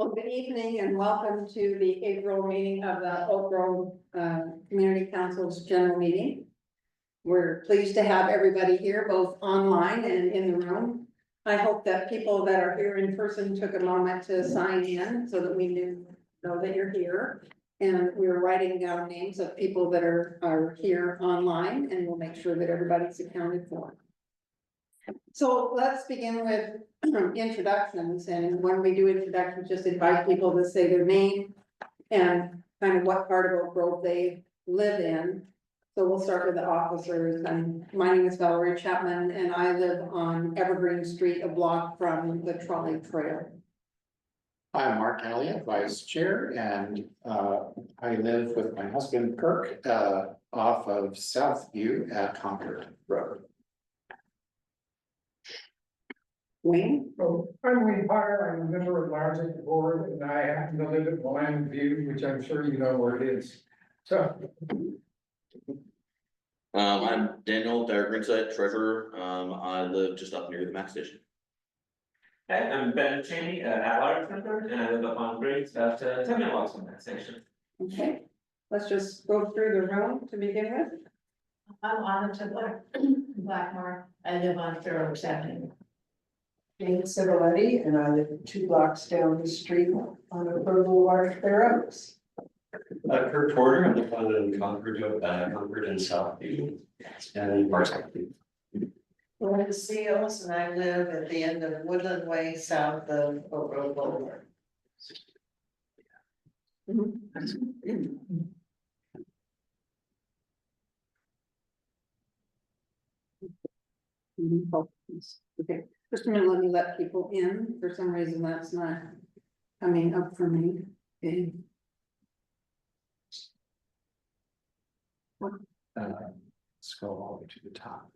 Well, good evening and welcome to the April meeting of the Oak Grove Community Council's general meeting. We're pleased to have everybody here, both online and in the room. I hope that people that are here in person took a moment to sign in so that we know that you're here. And we're writing down names of people that are here online, and we'll make sure that everybody's accounted for. So let's begin with introductions, and when we do introductions, just invite people to say their name and kind of what part of Oak Grove they live in. So we'll start with the officers, and my name is Valerie Chapman, and I live on Evergreen Street, a block from the trolley trail. I'm Mark Elliott, Vice Chair, and I live with my husband Kirk off of Southview at Concord Road. Wayne? So I'm Wayne Potter, I'm a member of large at the board, and I happen to live at Willamette View, which I'm sure you know where it is. So I'm Daniel Greenside, treasurer. I live just up near the Mac station. Hey, I'm Ben Cheney, at-large member, and I live up on Briggs, about 10 minute walks from that station. Okay, let's just go through the room to begin with. I'm Anna Blackmore. I live on Fair Oaks Avenue. Jane Civiletti, and I live 2 blocks down the street on a Boulevard, Fair Oaks. Kurt Porter, I'm the founder of Concord and Southview, and Parkside. Linda Seals, and I live at the end of Woodland Way, south of Oak Grove Boulevard. Okay, just a minute, let me let people in. For some reason, that's not coming up for me. Okay. Scroll all the way to the top.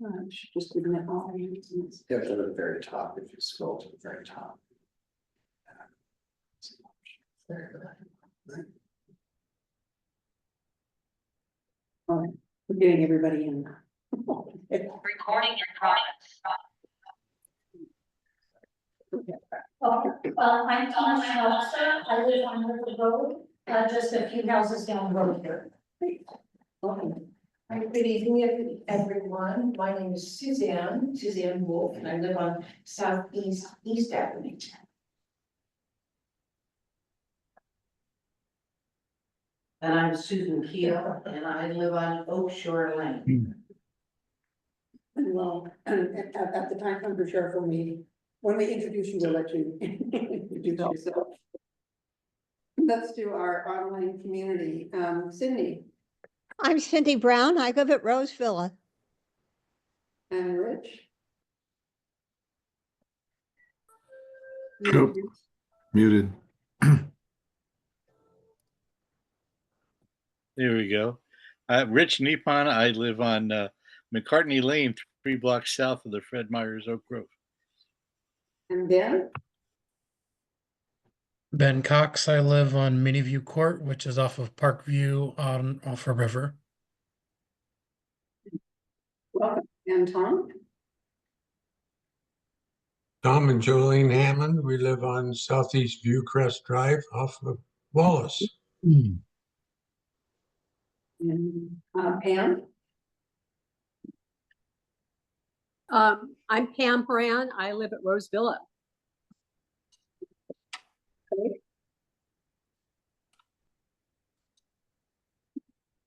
I should just admit all these. You have to go to the very top if you scroll to the very top. All right, we're getting everybody in. Recording in progress. I'm Donna Schnauzer. I live on River Road, just a few houses down the road here. Okay. Good evening, everyone. My name is Suzanne Wolf, and I live on Southeast East Avenue. And I'm Susan Keel, and I live on Oak Shore Lane. Well, at the time, under sheriff, when we introduce you, we'll let you introduce yourself. Let's do our online community. Cindy I'm Cindy Brown. I live at Rose Villa. and Rich. Nope. Muted. There we go. Rich Nippon. I live on McCartney Lane, 3 blocks south of the Fred Meyers Oak Grove. And Ben? Ben Cox, I live on Miniview Court, which is off of Parkview off a river. Welcome. And Tom? Tom and Jolene Hammond, we live on Southeast Viewcrest Drive off of Wallace. And Pam? I'm Pam Horan. I live at Rose Villa.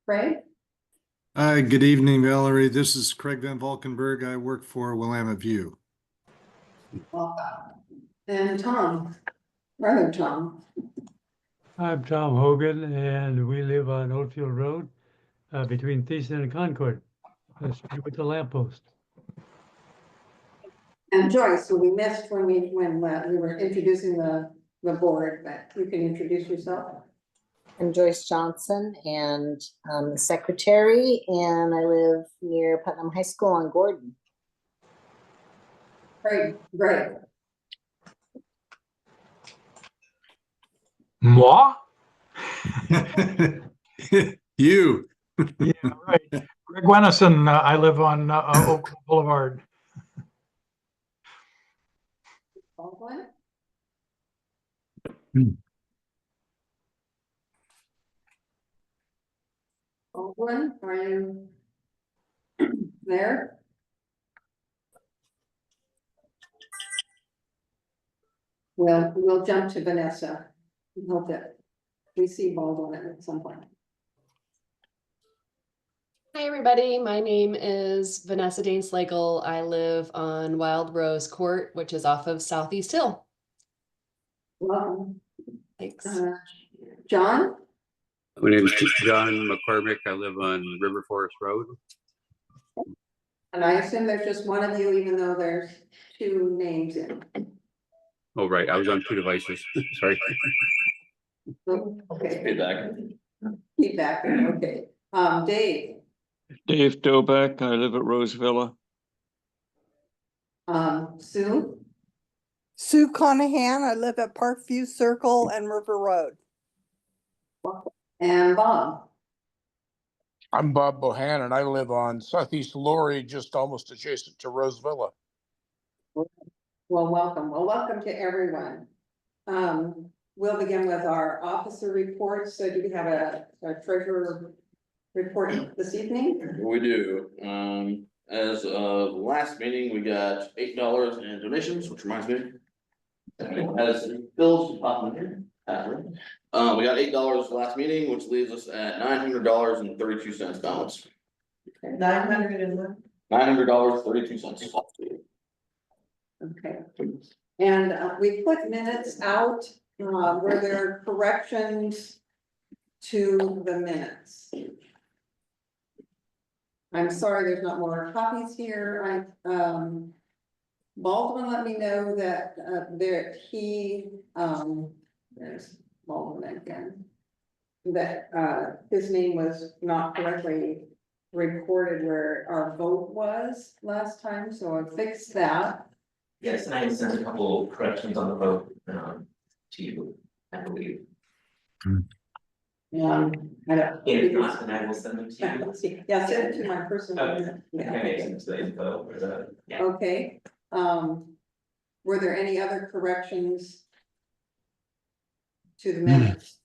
Craig? Hi, good evening, Valerie. This is Craig Van Valkenburg. I work for Willamette View. Welcome. And Tom? Brother Tom? I'm Tom Hogan, and we live on Oldfield Road between Thiessen and Concord. That's with the lamppost. And Joyce, who we missed when we were introducing the board, but you can introduce yourself. I'm Joyce Johnson, and I'm the secretary, and I live near Putnam High School on Gordon. Great. Moi? You. Yeah, right. Greg Wennison, I live on Oak Boulevard. Baldwin? Hmm. Baldwin, are you there? Well, we'll jump to Vanessa and hope that we see Baldwin at some point. Hi, everybody. My name is Vanessa Dane Slagle. I live on Wild Rose Court, which is off of Southeast Hill. Welcome. Thanks. John? My name is John McCormick. I live on River Forest Road. And I assume there's just one of you, even though there's two names in. Oh, right. I was on two devices. Sorry. Okay. Feedback. Feedback, okay. Dave, Dave Doback, I live at Rose Villa. Sue, Sue Conahan, I live at Parkview Circle and River Road. and Bob. I'm Bob Bohannon. I live on Southeast Laurie, just almost adjacent to Rose Villa. Well, welcome. Well, welcome to everyone. We'll begin with our officer reports. So do we have a treasurer report this evening? We do. As of last meeting, we got $8 in donations, which reminds me. As Bill's department here. We got $8 last meeting, which leaves us at $900.32 balance. $900 $900.32. Okay. And we put minutes out. Were there corrections to the minutes? I'm sorry, there's not more copies here. Baldwin let me know that there's Baldwin again. That his name was not correctly recorded where our vote was last time, so I fixed that. Yes, and I sent a couple corrections on the vote, to you, I believe. I don't. If not, then I will send them to you. Yeah, send it to my personal. Okay. Okay, send it to the info or the, yeah. Okay, were there any other corrections to the minutes?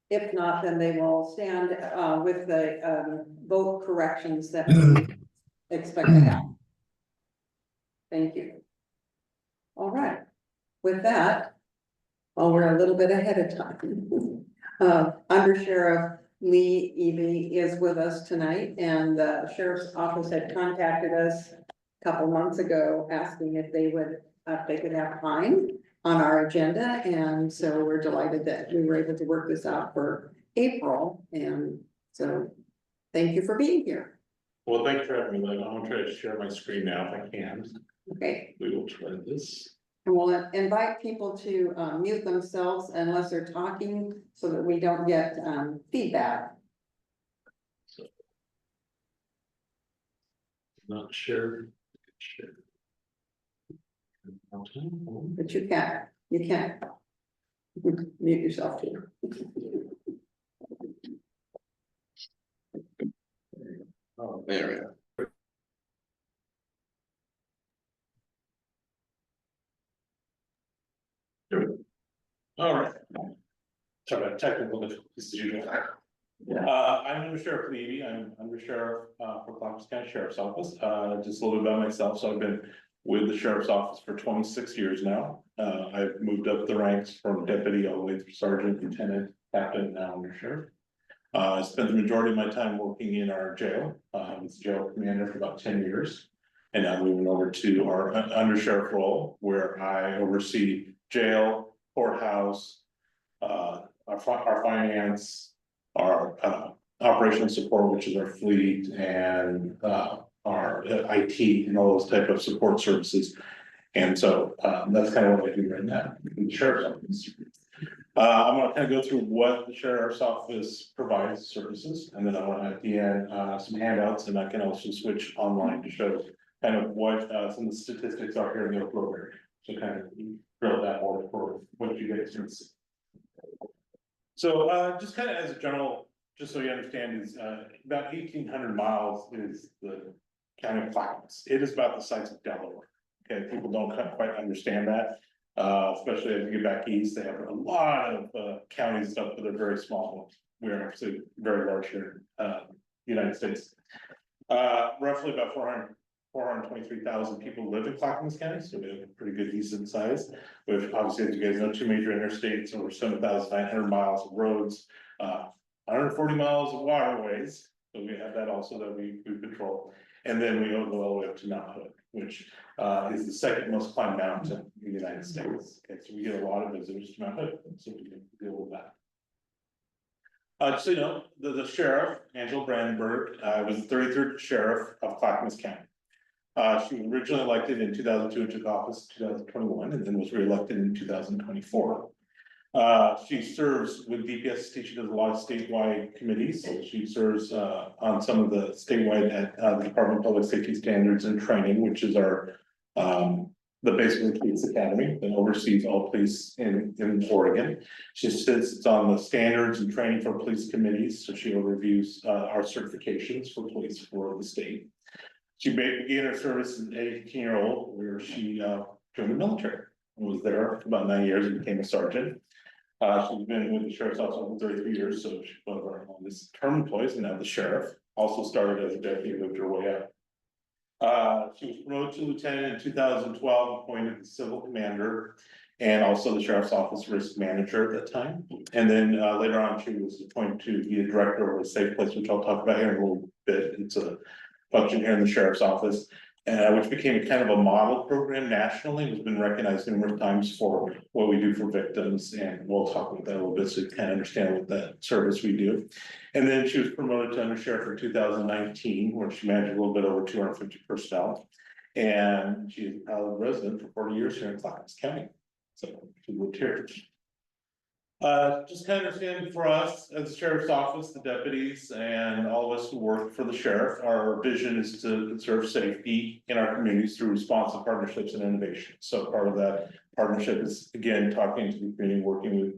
If not, then they will stand with the vote corrections that we expect to have. Thank you. All right, with that, well, we're a little bit ahead of time. Under Sheriff Lee Eby is with us tonight, and the sheriff's office had contacted us a couple months ago asking if they could have time on our agenda, and so we're delighted that we were able to work this out for April, and so thank you for being here. Well, thanks for having me. I'm gonna try to share my screen now if I can. Okay. We will try this. And we'll invite people to mute themselves unless they're talking so that we don't get feedback. Not sure. But you can mute yourself too. Oh, there we go. There we go. All right. Sorry about technical difficulties as usual. I'm Under Sheriff Levy. I'm Under Sheriff for Clackamas County Sheriff's Office. Just a little bit about myself. So I've been with the Sheriff's Office for 26 years now. I've moved up the ranks from deputy all the way through sergeant, lieutenant, captain, now Under Sheriff. I spent the majority of my time working in our jail. I was jail commander for about 10 years. And now moving over to our Under Sheriff role, where I oversee jail, courthouse, our finance, our operational support, which is our fleet, and our IT and all those type of support services. And so that's kind of what I do right now in the sheriff's office. I'm gonna kind of go through what the sheriff's office provides services, and then I want to at the end some handouts, and I can also switch online to show kind of what some of the statistics are here in the Oak Grove area. So kind of drill that more for what you guys can see. So just kind of as a general, just so you understand, is about 1,800 miles is the County of Clackamas. It is about the size of Delaware. Okay, people don't quite understand that. Especially as you get back east, they have a lot of counties and stuff, but they're very small. We're actually very large here in United States. Roughly about 423,000 people live in Clackamas County, so we have a pretty good decent size. With obviously, as you guys know, 2 major interstates, over 7,900 miles of roads, 140 miles of waterways. So we have that also that we patrol. And then we go all the way up to Mount Hood, which is the second most climbed mountain in the United States. Okay, so we get a lot of visitors to Mount Hood, so we can deal with that. Just so you know, the sheriff, Angela Brandenburg, was the 33rd sheriff of Clackamas County. She was originally elected in 2002 and took office in 2021, and then was reelected in 2024. She serves with DPST. She does a lot of statewide committees. She serves on some of the statewide at the Department of Public Safety Standards and Training, which is our the basically police academy that oversees all police in Oregon. She sits on the standards and training for police committees, so she overviews our certifications for police for the state. She began her service as an 18-year-old, where she joined the military and was there for about 9 years and became a sergeant. She's been with the sheriff's office for 33 years, so she's one of our longest term employees, and now the sheriff. Also started as a deputy, moved her way up. She was promoted to lieutenant in 2012, appointed the civil commander, and also the sheriff's office risk manager at that time. And then later on, she was appointed to be a director of a safe place, which I'll talk about here in a little bit. It's a function here in the sheriff's office, which became a kind of a model program nationally. It's been recognized numerous times for what we do for victims, and we'll talk about that a little bit so you kind of understand what that service we do. And then she was promoted to undersheriff in 2019, where she managed a little bit over 250 personnel. And she is a proud resident for 40 years here in Clackamas County. So she lived here. Just kind of understand for us as the sheriff's office, the deputies and all of us who work for the sheriff, our vision is to conserve safety in our communities through responsive partnerships and innovation. So part of that partnership is, again, talking to the community, working with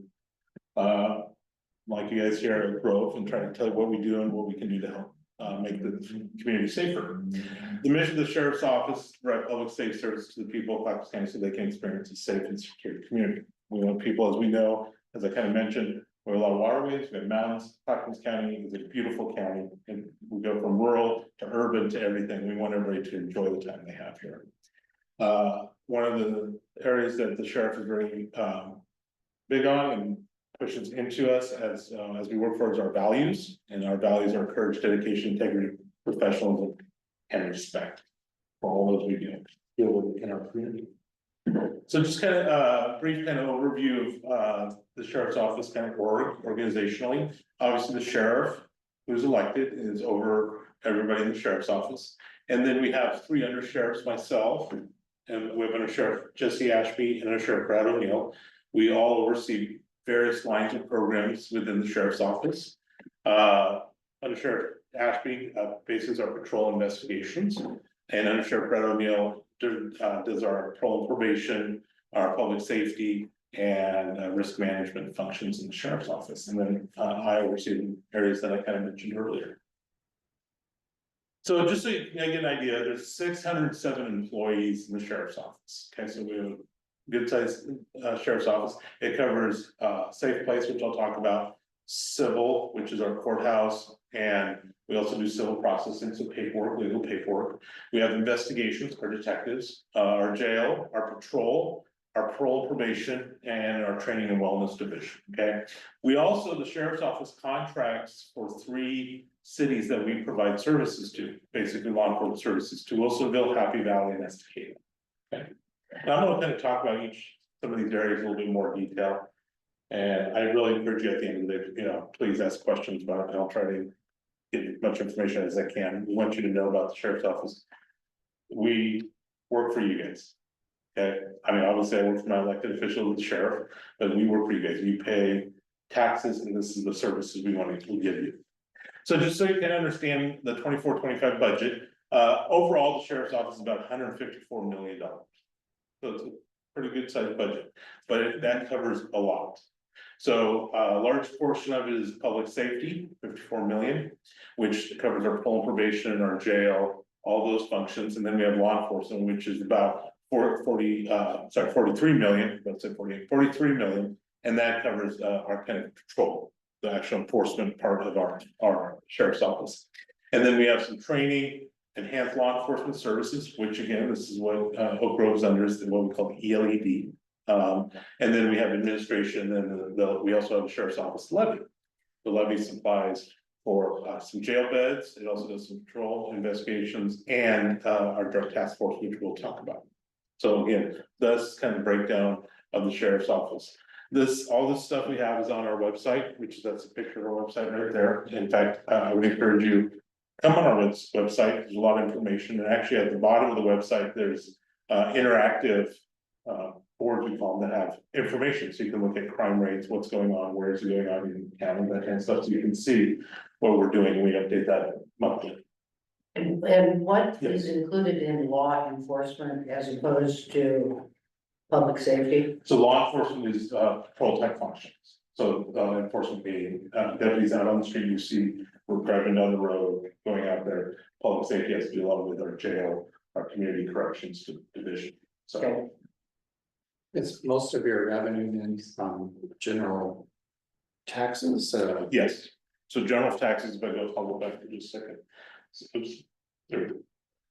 like you guys here at Grove, and trying to tell you what we do and what we can do to help make the community safer. The mission of the sheriff's office is to provide public safety service to the people of Clackamas County so they can experience a safe and secure community. We want people, as we know, as I kind of mentioned, we have a lot of waterways, we have mountains. Clackamas County is a beautiful county, and we go from rural to urban to everything. We want everybody to enjoy the time they have here. One of the areas that the sheriff is very big on and pushes into us as we work towards our values, and our values are courage, dedication, integrity, professionalism, and respect for all those we deal with in our community. So just kind of brief kind of overview of the sheriff's office kind of organizationally. Obviously, the sheriff who's elected is over everybody in the sheriff's office. And then we have 3 undersheriffs, myself, and we have undersheriff Jesse Ashby and undersheriff Brad O'Neill. We all oversee various lines of programs within the sheriff's office. Undersheriff Ashby bases our patrol investigations, and undersheriff Brad O'Neill does our patrol and probation, our public safety, and risk management functions in the sheriff's office. And then I oversee the areas that I kind of mentioned earlier. So just so you can get an idea, there's 607 employees in the sheriff's office. Okay, so we have a good sized sheriff's office. It covers safe place, which I'll talk about, civil, which is our courthouse, and we also do civil processing, so paperwork, legal paperwork. We have investigations, our detectives, our jail, our patrol, our parole probation, and our training and wellness division. Okay, we also, the sheriff's office contracts for 3 cities that we provide services to, basically law enforcement services to: Wilsonville, Happy Valley, and Estacada. Okay, now I'm going to kind of talk about some of these areas in a little bit more detail. And I really encourage you at the end of the day, please ask questions about it, and I'll try to get as much information as I can. We want you to know about the sheriff's office. We work for you guys. Okay, I mean, obviously I work for my elected official with the sheriff, but we work for you guys. You pay taxes, and this is the services we want to give you. So just so you can understand the 24-25 budget, overall the sheriff's office is about $154 million. So it's a pretty good sized budget, but that covers a lot. So a large portion of it is public safety, 54 million, which covers our parole and probation, our jail, all those functions, and then we have law enforcement, which is about 43 million, let's say 43 million. And that covers our kind of patrol, the actual enforcement part of our sheriff's office. And then we have some training, enhanced law enforcement services, which again, this is what Oak Grove's under, is what we call the ELED. And then we have administration, and we also have a sheriff's office levy. The levy supplies for some jail beds. It also does some patrol investigations and our drug task force, which we'll talk about. So again, that's kind of breakdown of the sheriff's office. All this stuff we have is on our website, that's a picture of our website right there. In fact, I would encourage you, come on our website, there's a lot of information, and actually at the bottom of the website, there's interactive boards we call them that have information, so you can look at crime rates, what's going on, where is it going on in the county, that kind of stuff, so you can see what we're doing, and we update that monthly. And what is included in law enforcement as opposed to public safety? So law enforcement is patrol type functions. So enforcement being deputies out on the street, you see, we're driving down the road, going out there. Public safety has to do a lot with our jail, our community corrections division. So It's most of your revenue then from general taxes? yes, so general taxes, but I'll go back for just a second.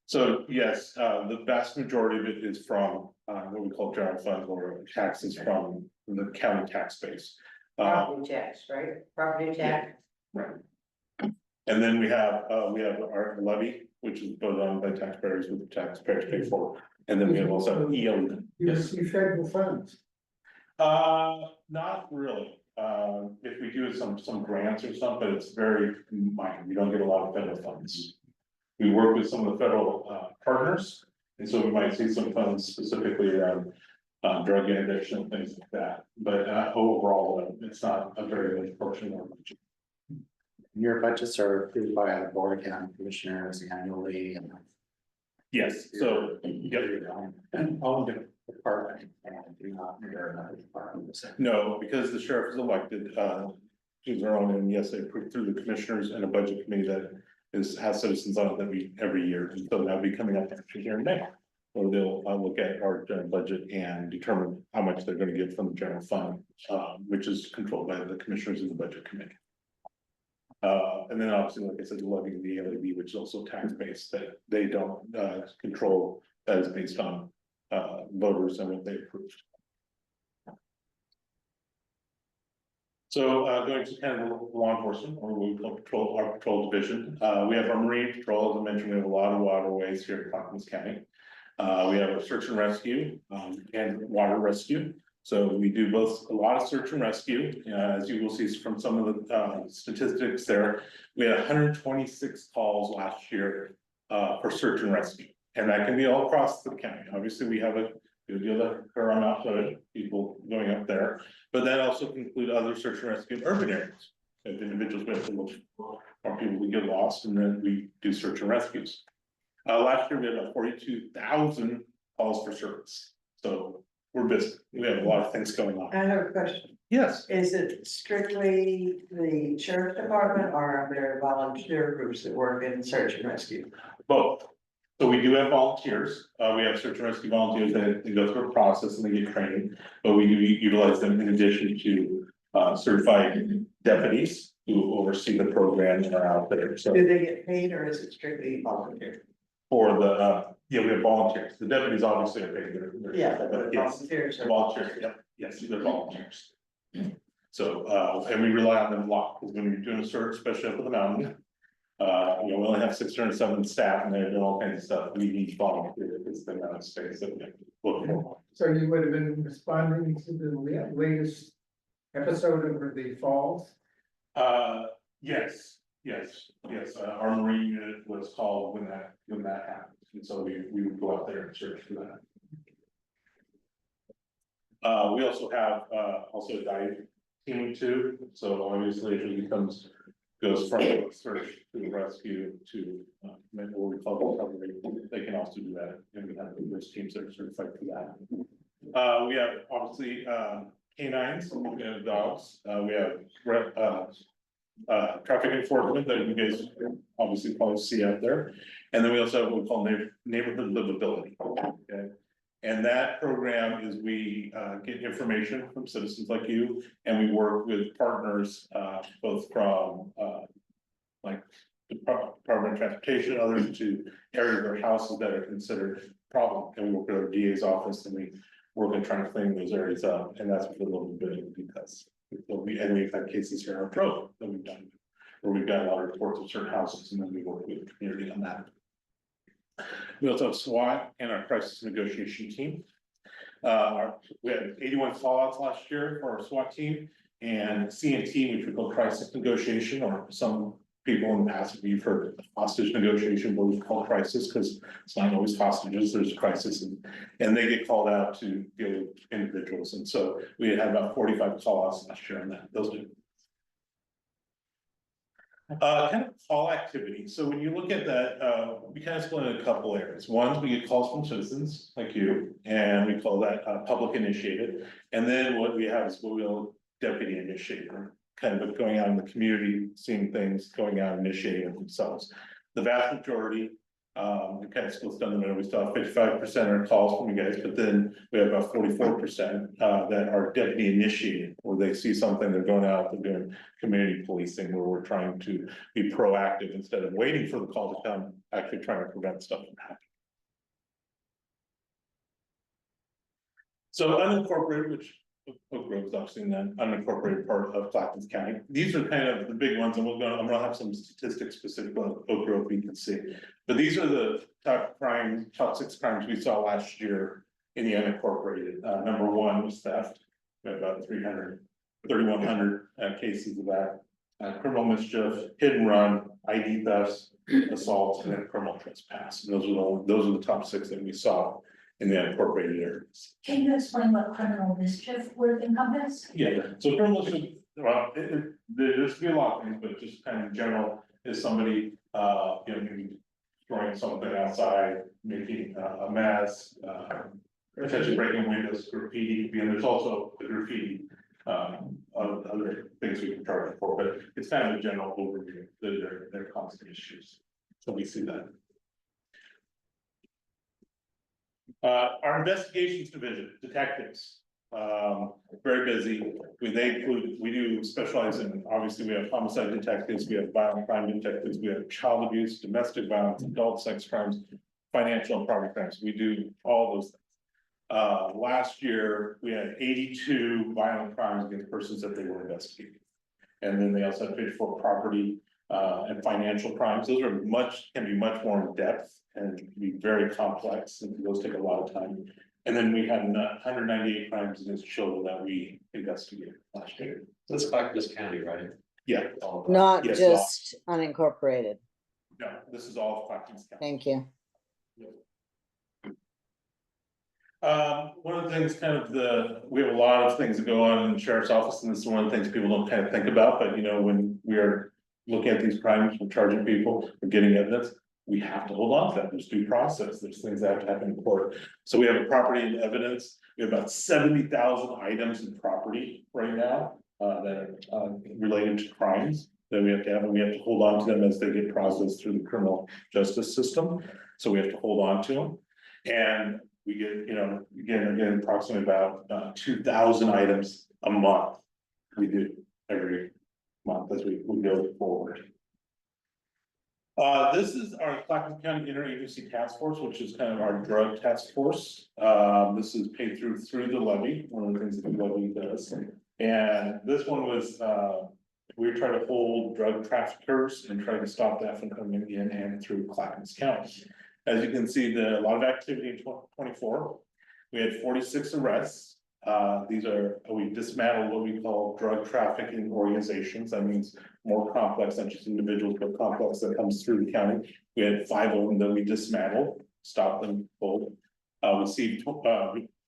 So yes, the vast majority of it is from what we call general fund or taxes from the county tax base. Property tax, right? Property tax. Right. And then we have our levy, which is voted on by taxpayers, with the taxpayers pay for. And then we have also ELD. Yes. Federal funds. Not really. If we do some grants or something, but it's very minor. We don't get a lot of federal funds. We work with some of the federal partners, and so we might see some funds specifically around drug addiction and things like that. But overall, it's not a very large portion of our budget. Your budgets are approved by the board of county commissioners annually and. Yes, so, yep. And all the department and do not mirror another department. No, because the sheriff is elected, choose their own, and yes, they approve through the commissioners and a budget committee that has citizens on it that we every year, and so that'll be coming up actually here in May. Or they'll look at our general budget and determine how much they're gonna get from the general fund, which is controlled by the commissioners in the budget committee. And then obviously, like I said, the levy of the LED, which is also tax-based, that they don't control, that is based on voters and what they approve. So going to kind of law enforcement, or what we call our patrol division, we have our marine patrol. As I mentioned, we have a lot of waterways here in Clackamas County. We have a search and rescue and water rescue. So we do both a lot of search and rescue, as you will see from some of the statistics there. We had 126 calls last year for search and rescue, and that can be all across the county. Obviously, we have a good deal that occur on Mount Hood, people going up there, but that also can include other search and rescue in urban areas. If individuals may have to look for people who get lost, and then we do search and rescues. Last year we had about 42,000 calls for service, so we're busy. We have a lot of things going on. I have a question. Yes. Is it strictly the sheriff's department or are there volunteer groups that work in search and rescue? Both. So we do have volunteers. We have search and rescue volunteers that they go through a process and they get training, but we do utilize them in addition to certified deputies who oversee the program that are out there. So Do they get paid or is it strictly volunteer? for the yeah, we have volunteers. The deputies obviously are paid. Yeah, but but yes, volunteers are. volunteers, yep, yes, they're volunteers. So and we rely on them a lot, because when you're doing a search, especially up in the mountain. We only have 607 staff and they're doing all kinds of stuff. We need volunteers, it's the amount of space that we have to look for. So you would have been responding to the latest episode of the falls? Yes. Our marine unit was called when that happened, and so we would go out there and search for that. We also have also a dive team too, so obviously if it goes from search to rescue to what we call recovery, they can also do that, and we have those teams that are certified for that. We have obviously canines, we have dogs, we have traffic enforcement that you guys obviously probably see out there. And then we also have what we call neighborhood livability, okay? And that program is we get information from citizens like you, and we work with partners, both from like the Department of Transportation, others to areas or houses that are considered problem. And we work with our DA's office and we work on trying to clean those areas up, and that's what the livability does. And we've had cases here in our program that we've done, where we've got a lot of reports of certain houses, and then we work with the community on that. We also have SWAT and our crisis negotiation team. We had 81 callouts last year for our SWAT team, and CNT, which we call crisis negotiation, or some people in the past, you've heard hostage negotiation, but we call crisis because it's not always hostages, there's a crisis, and they get called out to deal with individuals. And so we had about 45 callouts last year on that. Those two. Kind of call activity. So when you look at that, we kind of split in a couple areas. One, we get calls from citizens like you, and we call that public initiated. And then what we have is what we'll deputy initiated, kind of going out in the community, seeing things, going out and initiating it themselves. The vast majority, it kind of splits down the middle. We still have 55% are calls from you guys, but then we have about 44% that are deputy initiated, where they see something, they're going out, they're doing community policing, where we're trying to be proactive instead of waiting for the call to come, actually trying to prevent stuff from happening. So unincorporated, which Oak Grove is obviously in that unincorporated part of Clackamas County. These are kind of the big ones, and I'm gonna have some statistics specific on Oak Grove we can see. But these are the top 6 crimes we saw last year in the unincorporated. Number 1 was theft. We had about 3,100 cases of that. Criminal mischief, hit and run, ID thefts, assaults, and then criminal trespass. And those are the top 6 that we saw in the unincorporated areas. Can you explain what criminal mischief would encompass? Yeah, so criminal mischief, well, there's be a lot of things, but just kind of general is somebody, maybe throwing something outside, making a mess, potentially breaking windows, graffiti, and there's also the graffiti, other things we can charge for, but it's kind of a general overview. They're constant issues, so we see that. Our investigations division, detectives, very busy. We do specialize in, obviously, we have homicide detectives, we have violent crime detectives, we have child abuse, domestic violence, adult sex crimes, financial and property crimes. We do all those things. Last year, we had 82 violent crimes against persons that they were investigating. And then they also had 54 property and financial crimes. Those are can be much more in depth and can be very complex, and those take a lot of time. And then we had 198 crimes against children that we investigated last year. That's Clackamas County, right? Yeah. Not Yes, just unincorporated. No, this is all of Clackamas County. Thank you. One of the things we have a lot of things that go on in the sheriff's office, and this is one of the things people don't kind of think about, but when we are looking at these crimes, we're charging people, we're getting evidence, we have to hold on to that. There's due process, there's things that have to happen in court. So we have a property and evidence, we have about 70,000 items in property right now that are related to crimes that we have to have, and we have to hold on to them as they get processed through the criminal justice system. So we have to hold on to them. And we get, again, approximately about 2,000 items a month. We do every month as we go forward. This is our Clackamas County Interagency Task Force, which is kind of our drug task force. This is paid through the levy, one of the things that the levy does. And this one was, we try to hold drug traffickers and try to stop that from coming in and through Clackamas County. As you can see, a lot of activity in 2024. We had 46 arrests. We dismantled what we call drug trafficking organizations. That means more complex, not just individuals, but complex that comes through the county. We had 5 of them that we dismantled, stopped them cold. We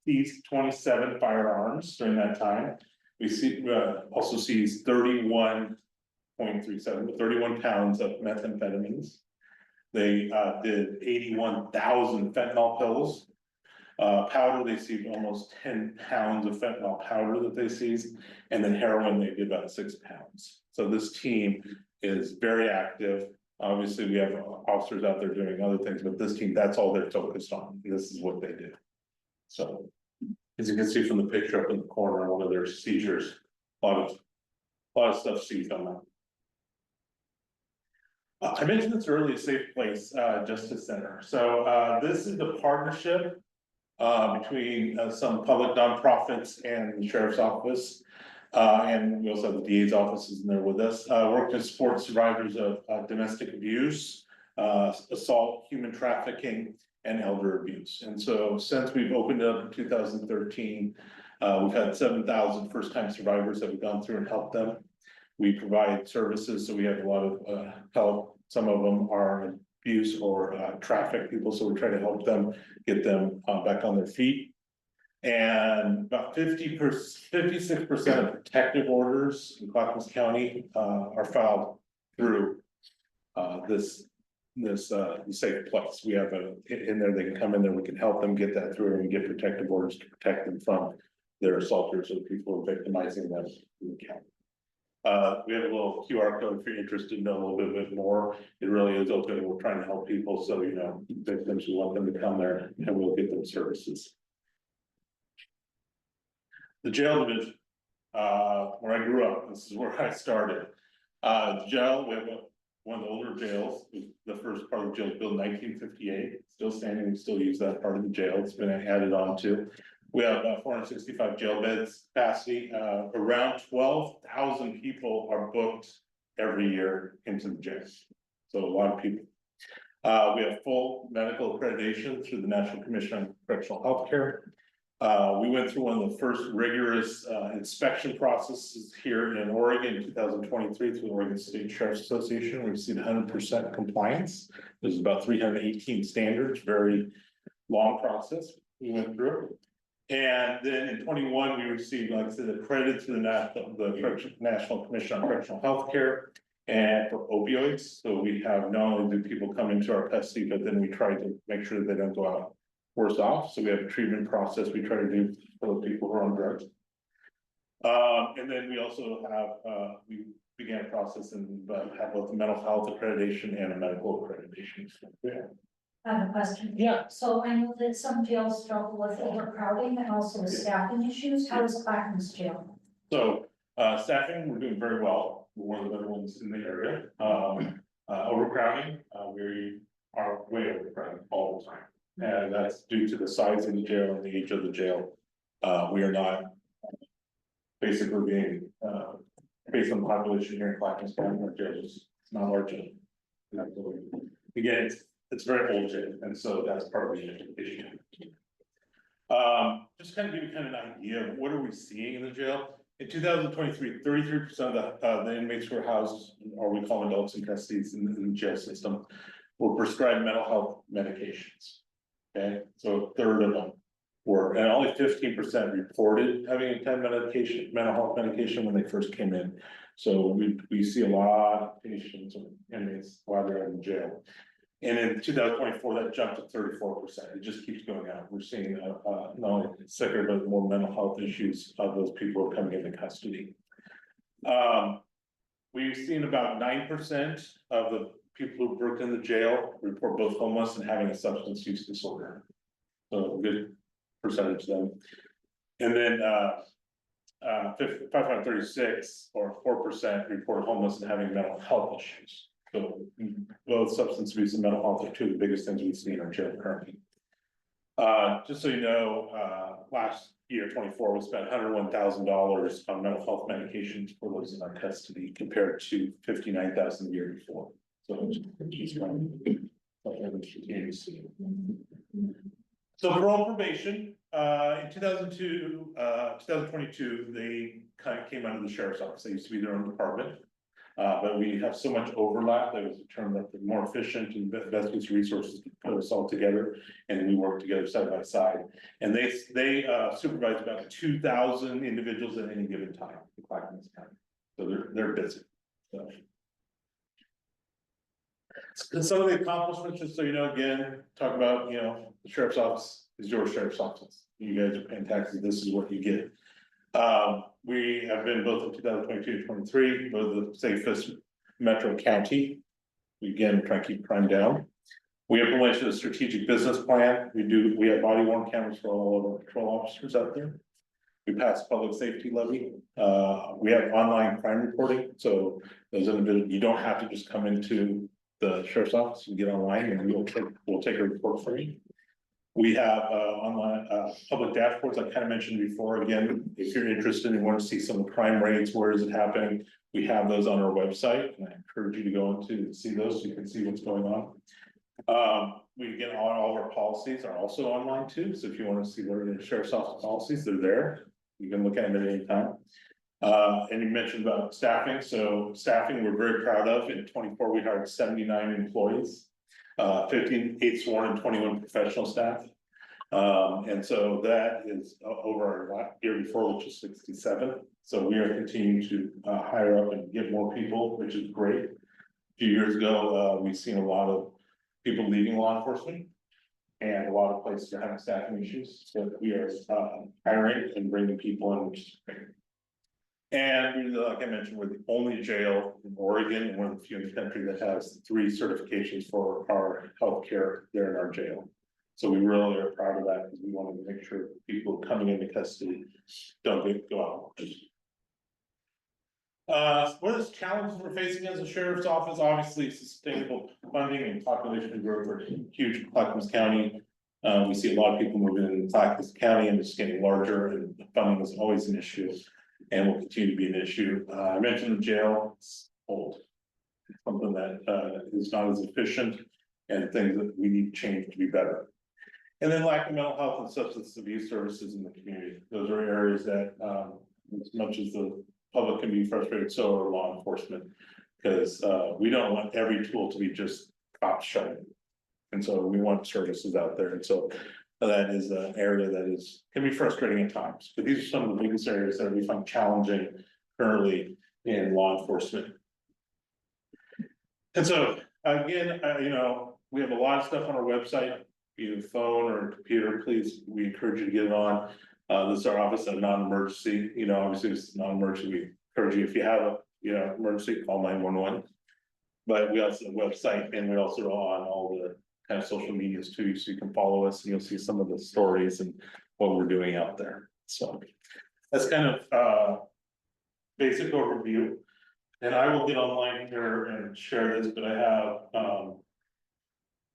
seized 27 firearms during that time. We also seized 31 pounds of methamphetamines. They did 81,000 fentanyl pills. Powder, they seized almost 10 pounds of fentanyl powder that they seized, and then heroin, they did about 6 pounds. So this team is very active. Obviously, we have officers out there doing other things, but this team, that's all they're focused on. This is what they do. So, as you can see from the picture up in the corner, one of their seizures, a lot of stuff seized on that. I mentioned this earlier, Safe Place Justice Center. So this is the partnership between some public nonprofits and the sheriff's office. And we also have the DA's offices in there with us, work to support survivors of domestic abuse, assault, human trafficking, and elder abuse. And so since we've opened up in 2013, we've had 7,000 first-time survivors that we've gone through and helped them. We provide services, so we have a lot of help. Some of them are abuse or traffic people, so we try to help them, get them back on their feet. And about 56% of protective orders in Clackamas County are filed through this Safe Place. We have in there, they can come in there, we can help them get that through, and we get protective orders to protect them from their assaulters or people who are victimizing them in the county. We have a little QR code if you're interested to know a little bit more. It really is open. We're trying to help people, so you know, victims, we want them to come there and we'll get them services. The jail division, where I grew up, this is where I started. The jail, we have one of the older jails. The first part of the jail was built in 1958, still standing. We still use that part of the jail. It's been added on to. We have 465 jail beds capacity. Around 12,000 people are booked every year into the jail. So a lot of people. We have full medical accreditation through the National Commission on Correctional Healthcare. We went through one of the first rigorous inspection processes here in Oregon in 2023 through the Oregon State Sheriff's Association. We received 100% compliance. There's about 318 standards, very long process we went through. And then in 21, we received, like I said, accredited through the National Commission on Correctional Healthcare and for opioids. So we have not only do people come into our custody, but then we try to make sure that they don't go out worse off. So we have a treatment process we try to do for the people who are on drugs. And then we also have, we began a process and have both a mental health accreditation and a medical accreditation. Yeah. I have a question. Yeah. So I know that some jails struggle with overcrowding and also staffing issues. How is Clackamas jail? So staffing, we're doing very well. We're one of the better ones in the area. Overcrowding, we are way overcrowded all the time. And that's due to the size of the jail and the age of the jail. We are not basically being based on the population here in Clackamas County, our jail is not large enough. Again, it's very old jail, and so that's part of the issue. Just kind of give you kind of an idea of what are we seeing in the jail. In 2023, 33% of the inmates who are housed, or we call them adults in custody in the jail system, were prescribed mental health medications. Okay, so a third of them were, and only 15% reported having a mental health medication when they first came in. So we see a lot of patients and inmates while they're in jail. And in 2024, that jumped to 34%. It just keeps going up. We're seeing not only sicker, but more mental health issues of those people who are coming into custody. We've seen about 9% of the people who've worked in the jail report both homeless and having a substance use disorder. So a good percentage of them. And then 536 or 4% report homeless and having mental health issues. So both substance abuse and mental health are two of the biggest things we see in our jail currently. Just so you know, last year, 24, we spent $101,000 on mental health medications for those in our custody compared to $59,000 the year before. So it's running. So parole probation, in 2022, they kind of came out of the sheriff's office. They used to be their own department. But we have so much overlap that was determined that the more efficient and best use resources to put us all together, and we work together side by side. And they supervise about 2,000 individuals at any given time in Clackamas County. So they're busy. So. Some of the accomplishments, just so you know, again, talk about, you know, the sheriff's office is your sheriff's office. You guys are paying taxes. This is what you get. We have been both in 2022 and 23, both the safest metro county We again try to keep crime down. We implemented a strategic business plan. We have body worn cameras for all of our patrol officers out there. We passed public safety levy. We have online crime reporting, so those individuals, you don't have to just come into the sheriff's office and get online, and we'll take a report for you. We have online public dashboards, I kind of mentioned before. Again, if you're interested and want to see some crime rates, where is it happening? We have those on our website, and I encourage you to go into see those so you can see what's going on. We get all of our policies are also online too. So if you want to see what are the sheriff's office policies, they're there. You can look at them at any time. And you mentioned about staffing. So staffing, we're very proud of. In 24, we hired 79 employees, 58 sworn and 21 professional staff. And so that is over our year before, which is 67. So we are continuing to hire up and get more people, which is great. A few years ago, we've seen a lot of people leaving law enforcement, and a lot of places are having staffing issues. So we are hiring and bringing people in, which is great. And like I mentioned, we're the only jail in Oregon and one of the few in the country that has 3 certifications for our healthcare there in our jail. So we really are proud of that because we wanted to make sure people coming into custody don't go out. What is challenges we're facing as a sheriff's office? Obviously, sustainable funding and population growth are huge in Clackamas County. We see a lot of people moving into Clackamas County and it's getting larger, and funding is always an issue and will continue to be an issue. I mentioned the jail, it's old. It's something that is not as efficient, and things that we need to change to be better. And then lack of mental health and substance abuse services in the community. Those are areas that as much as the public can be frustrated, so are law enforcement, because we don't want every tool to be just cop showing. And so we want services out there. And so that is an area that can be frustrating at times. But these are some of the biggest areas that we find challenging currently in law enforcement. And so again, we have a lot of stuff on our website, either phone or computer. Please, we encourage you to get it on. This is our office of non-emergency. Obviously it's non-emergency. We encourage you, if you have a emergency, call 911. But we also have a website, and we also are on all the kind of social medias too, so you can follow us and you'll see some of the stories and what we're doing out there. So that's kind of basic overview. And I will get online here and share this, but I have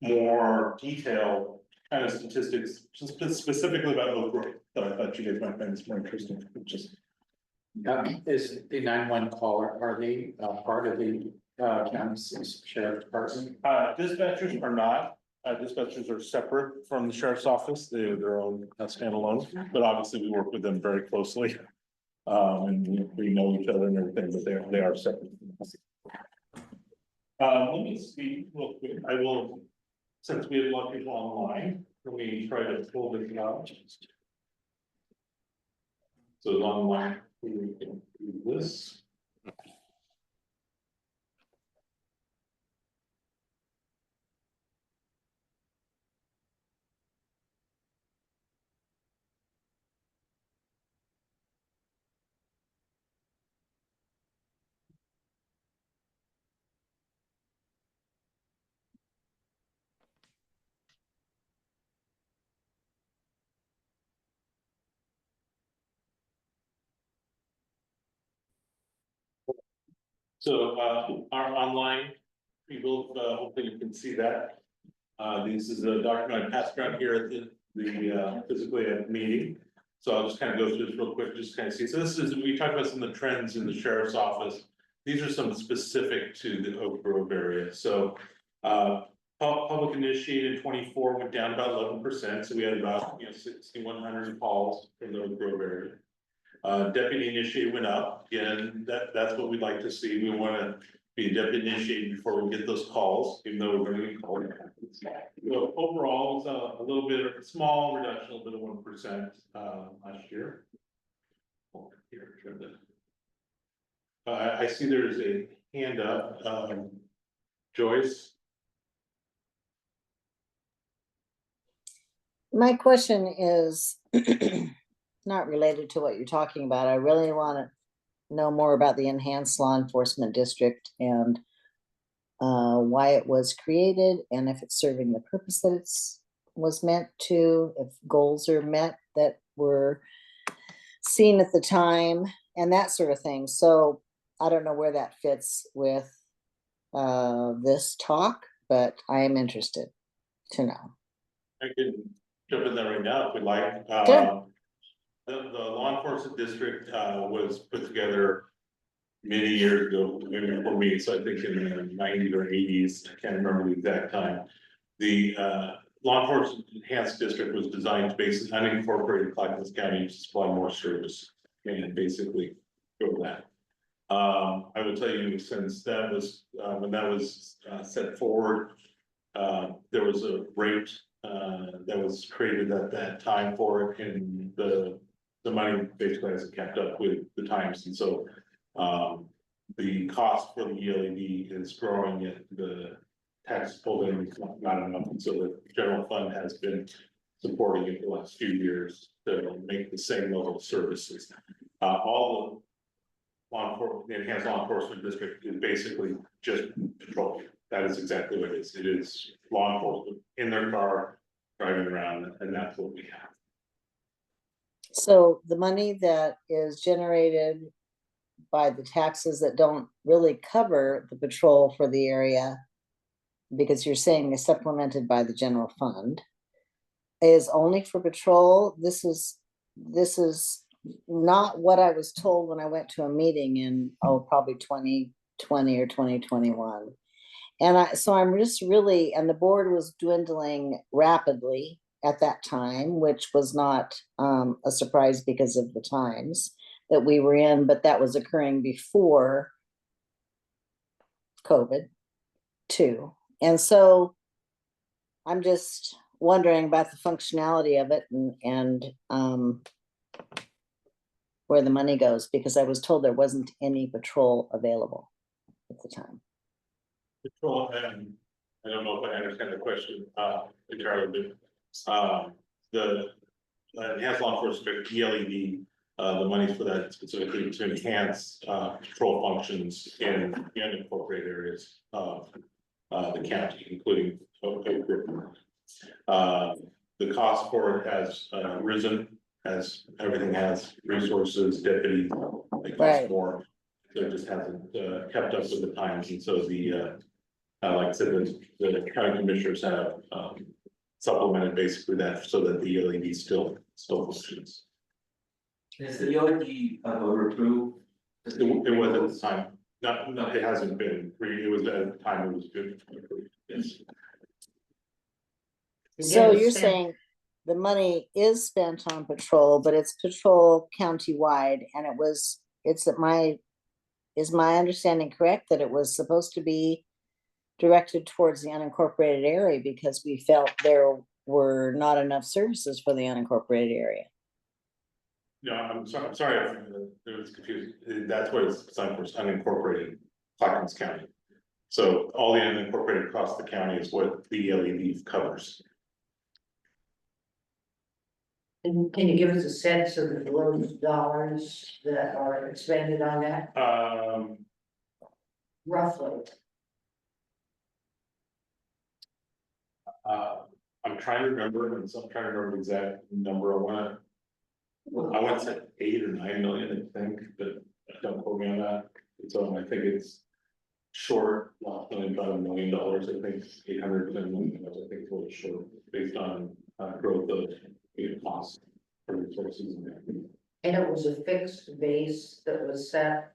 more detailed kind of statistics, specifically about Oak Grove, that I thought you guys might find this more interesting. Is the 911 caller, are they part of the county's sheriff's department? Dispatchers are not. Dispatchers are separate from the sheriff's office. They're their own standalone, but obviously we work with them very closely. And we know each other and everything, but they are separate. Let me see real quick. I will, since we have a lot of people online, let me try to pull this out. So online, we can do this. So our online people, hopefully you can see that. This is a document I passed around here at the physically at meeting. So I'll just kind of go through this real quick, just kind of see. So this is, we talked about some of the trends in the sheriff's office. These are some specific to the Oak Grove area. So public initiated 24 went down about 11%. So we had about 6,100 calls in the Oak Grove area. Deputy initiated went up. Again, that's what we'd like to see. We want to be deputy initiated before we get those calls, even though we're going to get called. So overall, it's a little bit of a small reduction, a little bit of 1% last year. I see there's a hand up, Joyce. My question is not related to what you're talking about. I really want to know more about the enhanced law enforcement district and why it was created, and if it's serving the purpose that it's was meant to, if goals are met that were seen at the time, and that sort of thing. So I don't know where that fits with this talk, but I am interested to know. I can jump in there right now if we'd like. Sure. The law enforcement district was put together many years ago, maybe before me, so I think in the 90s or 80s, I can't remember the exact time. The law enforcement enhanced district was designed to basically unincorporated Clackamas County to supply more service and basically go with that. I will tell you, since that was when that was set forward, there was a rate that was created at that time for it, and the money basically hasn't kept up with the times, and so the cost for the ELED is growing, yet the tax pulled in is not enough, and so the general fund has been supporting it the last few years to make the same level of services. All the enhanced law enforcement district is basically just patrol. That is exactly what it is. It is law enforcement in their car driving around, and that's what we have. So the money that is generated by the taxes that don't really cover the patrol for the area, because you're saying is supplemented by the general fund, is only for patrol. This is not what I was told when I went to a meeting in probably 2020 or 2021. And so I'm just really, and the board was dwindling rapidly at that time, which was not a surprise because of the times that we were in, but that was occurring before COVID too. And so I'm just wondering about the functionality of it and where the money goes, because I was told there wasn't any patrol available at the time. Patrol, and I don't know if I understand the question entirely, but the enhanced law enforcement ELED, the money for that specifically to enhance patrol functions in the unincorporated areas of the county, including Oak Grove. The cost for it has risen, as everything has, resources, deputies, they cost more. So it just hasn't kept up with the times, and so the like I said, the county commissioners have supplemented basically that so that the LED still functions. Is the ELD approved? It was at the time. No, it hasn't been. It was at the time it was good. Yes. So you're saying the money is spent on patrol, but it's patrol countywide, and is my understanding correct that it was supposed to be directed towards the unincorporated area because we felt there were not enough services for the unincorporated area? No, I'm sorry if it was confused. That's what it's designed for, unincorporated Clackamas County. So all the unincorporated across the county is what the LED covers. And can you give us a sense of those dollars that are expended on that? Roughly. I'm trying to remember, and so I'm trying to remember the exact number. I want to say 8 or 9 million, I think, but don't quote me on that. So I think it's short, not only about $1 million. I think 800 million. I think it's a little short based on growth of costs for resources. And it was a fixed base that was set.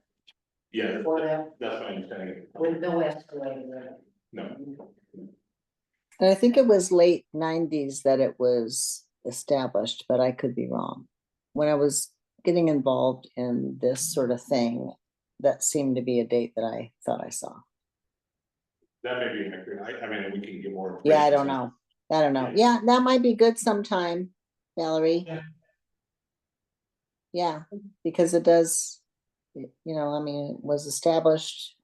Yeah, for that, that's my understanding. with no escalator. No. And I think it was late 90s that it was established, but I could be wrong. When I was getting involved in this sort of thing, that seemed to be a date that I thought I saw. That may be accurate. I mean, we can get more. Yeah, I don't know. Yeah, that might be good sometime, Valerie. Yeah, because it does, I mean, it was established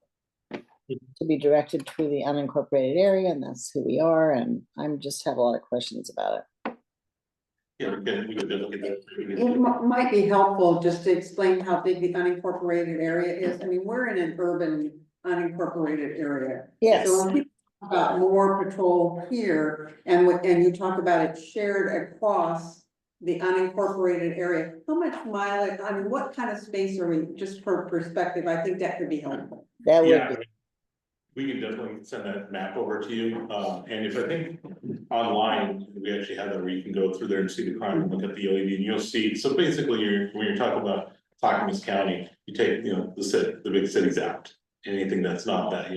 to be directed to the unincorporated area, and that's who we are, and I'm just have a lot of questions about it. Yeah, we could look at that. It might be helpful just to explain how big the unincorporated area is. I mean, we're in an urban unincorporated area. Yes. So when people talk about more patrol here, and and you talk about it shared across the unincorporated area, how much mileage, I mean, what kind of space are we, just for perspective, I think that could be helpful. That would Yeah, be, we can definitely send that map over to you, and if I think online, we actually have that where you can go through there and see the crime, and look at the OED, and you'll see, so basically, when you're talking about Clackamas County, you take, the big cities out. Anything that's not that,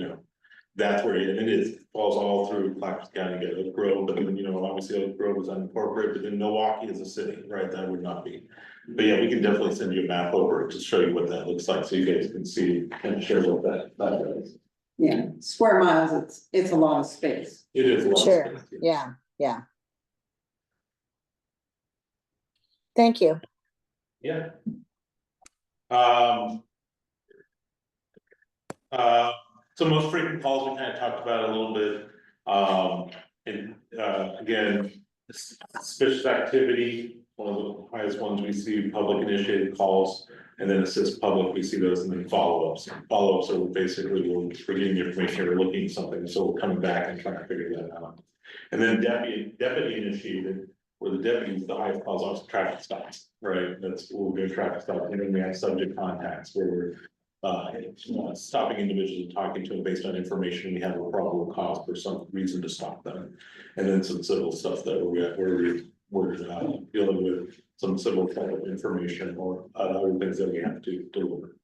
that's where it falls all through Clackamas County, you get Oak Grove, but then, obviously Oak Grove is unincorporated, but then Milwaukee is a city, right, that would not be. But yeah, we can definitely send you a map over to show you what that looks like, so you guys can see and share what that is. Yeah, square miles, it's a lot of space. It is a lot of sure, space, yeah, yeah. Thank you. Yeah. So most frequent calls, we kind of talked about a little bit, and again, suspicious activity, one of the highest ones we see, public initiated calls, and then assist public, we see those, and then follow-ups. Follow-ups are basically, we're getting the information, we're looking at something, so we're coming back and trying to figure that out. And then deputy initiated, where the deputy is the highest cause of traffic stops, right? That's where we're doing traffic stops, and then we have subject contacts where we're stopping individuals and talking to them based on information we have a probable cause for some reason to stop them. And then some civil stuff that we're dealing with some civil type of information or other things that we have to deliver.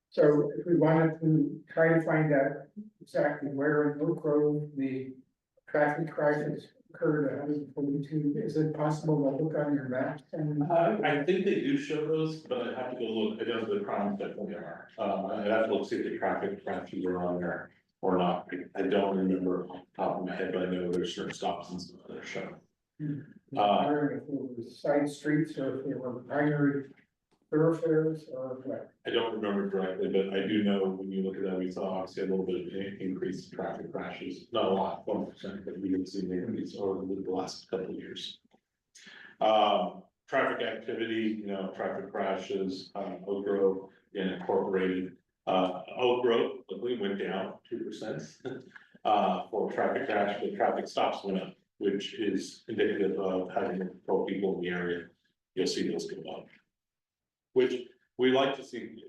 So if we wanted to try to find out exactly where in Oak Grove the traffic crisis occurred at 142, is it possible to look on your map? And I think they do show those, but I have to go look. I know the crimes definitely are. I have to look, see if the traffic crashes are on there or not. I don't remember off the top of my head, but I know there's certain stops and stuff that are shown. wondering if it was side streets or if they were primary thoroughfares or what? I don't remember directly, but I do know when you look at that, we saw obviously a little bit of an increase in traffic crashes, not a lot, 1%, but we did see an increase over the last couple of years. Traffic activity, traffic crashes, Oak Grove, incorporated, Oak Grove, luckily went down 2%. For traffic crash, but traffic stops went up, which is indicative of having more people in the area. You'll see those go up. Which we like to see,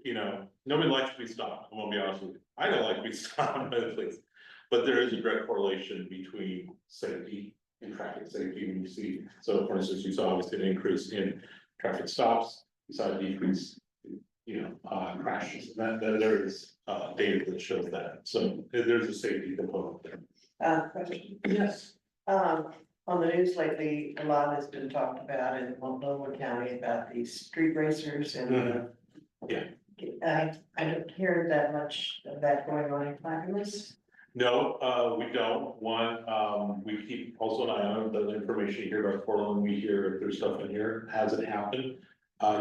nobody likes to be stopped, I'm gonna be honest with you. I don't like to be stopped by the police. But there is a direct correlation between safety and traffic safety when you see, so for instance, you saw obviously an increase in traffic stops, you saw a decrease, crashes. That there is data that shows that, so there's a safety component there. Question. Yes. On the news lately, a lot has been talked about in Multnomah County about these street racers and. Yeah. I don't hear that much of that going on in Clackamas. No, we don't. One, we keep also an eye on the information you hear about Portland. We hear if there's stuff in here, has it happened?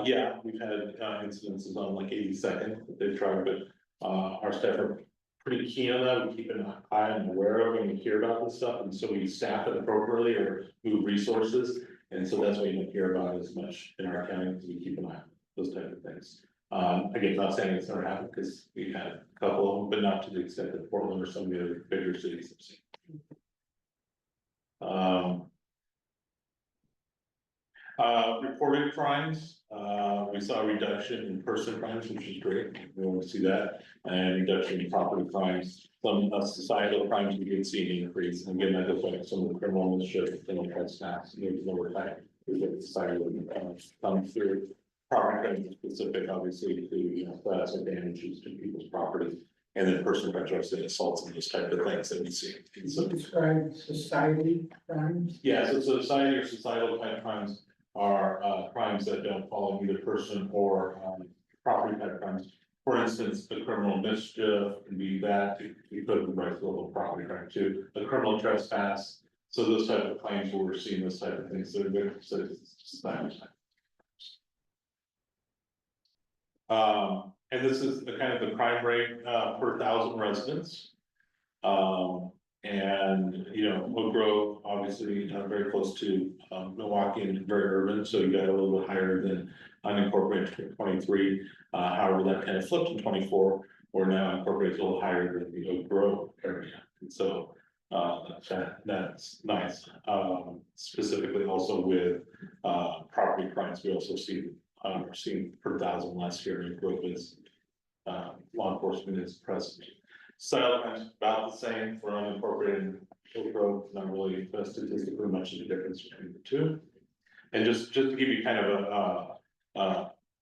Yeah, we've had incidences on like 82nd that they've tried, but our staff are pretty keen on that. We keep an eye and aware of when we hear about this stuff, and so we staff it appropriately or move resources. And so that's why you don't hear about it as much in our county, because we keep an eye on those type of things. Again, not saying it's never happened, because we've had a couple of them, but not to the extent that Portland or some of the other bigger cities have seen. Reported crimes, we saw a reduction in person crimes, which is great. We want to see that, and reduction in property crimes. Some societal crimes we did see an increase, and again, that goes back to some of the criminal mischief, criminal trespass, maybe lower time. Societal comes through. Property crimes is specific, obviously, to threats or damages to people's property, and then personal crimes, assaults and those type of things that we see. Can you describe society crimes? Yeah, so society or societal type crimes are crimes that don't fall in either person or property type crimes. For instance, the criminal mischief can be that you could have right level of property crime too. A criminal trespass. So those type of claims where we're seeing those type of things that are good. So society. And this is the kind of the crime rate per 1,000 residents. And Oak Grove, obviously, very close to Milwaukee and very urban, so you got a little bit higher than unincorporated 23. However, that kind of flipped in 24, we're now incorporated a little higher than the Oak Grove area. And so that's nice. Specifically also with property crimes, we also see we're seeing per thousand last year in Grove is law enforcement is present. Settlement about the same for unincorporated Oak Grove, not really statistically much of a difference between the two. And just to give you kind of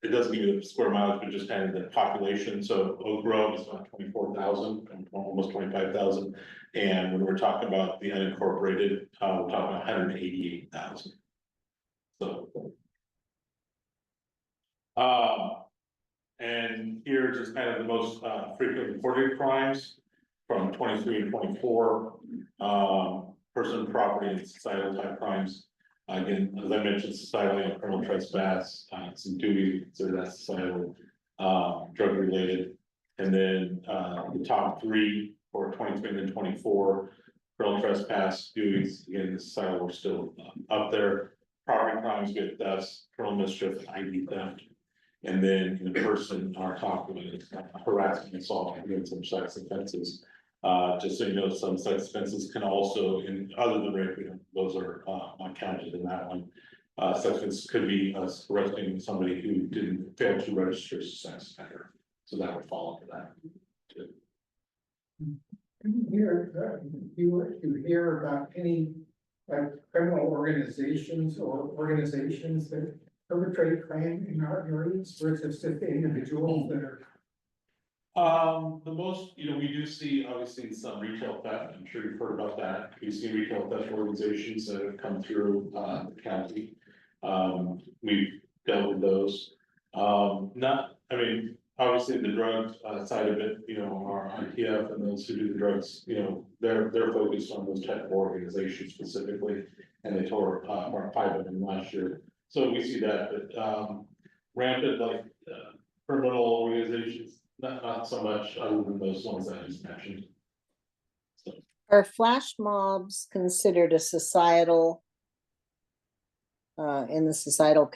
it doesn't give you the square miles, but just kind of the population. So Oak Grove is about 24,000, almost 25,000. And when we're talking about the unincorporated, we're talking about 188,000. So, and here just kind of the most frequent reported crimes from 23 and 24, person, property, and societal type crimes. Again, as I mentioned, societally and criminal trespass, some duty, so that's societal, drug related. And then the top three for 23 and 24, criminal trespass, duties, again, the societal were still up there. Property crimes, we have thefts, criminal mischief, ID theft. And then in person, our top one is harassment, assault, and some sex offenses. Just so you know, some sex offenses can also, in other than rape, those are not counted in that one. Sex offenses could be us arresting somebody who didn't fail to register as a sex offender, so that would fall into that too. You hear about any like criminal organizations or organizations that perpetrate crime in our areas versus just the individuals that are? The most, we do see obviously some retail theft. I'm sure you've heard about that. We see retail theft organizations that have come through the county. We've dealt with those. Obviously the drug side of it, our IPF and those who do the drugs, they're focused on those type of organizations specifically, and they tore our 5 of them last year. So we see that, but rampant like criminal organizations. Not so much other than those ones I just mentioned. So. Are flash mobs considered a societal, in the societal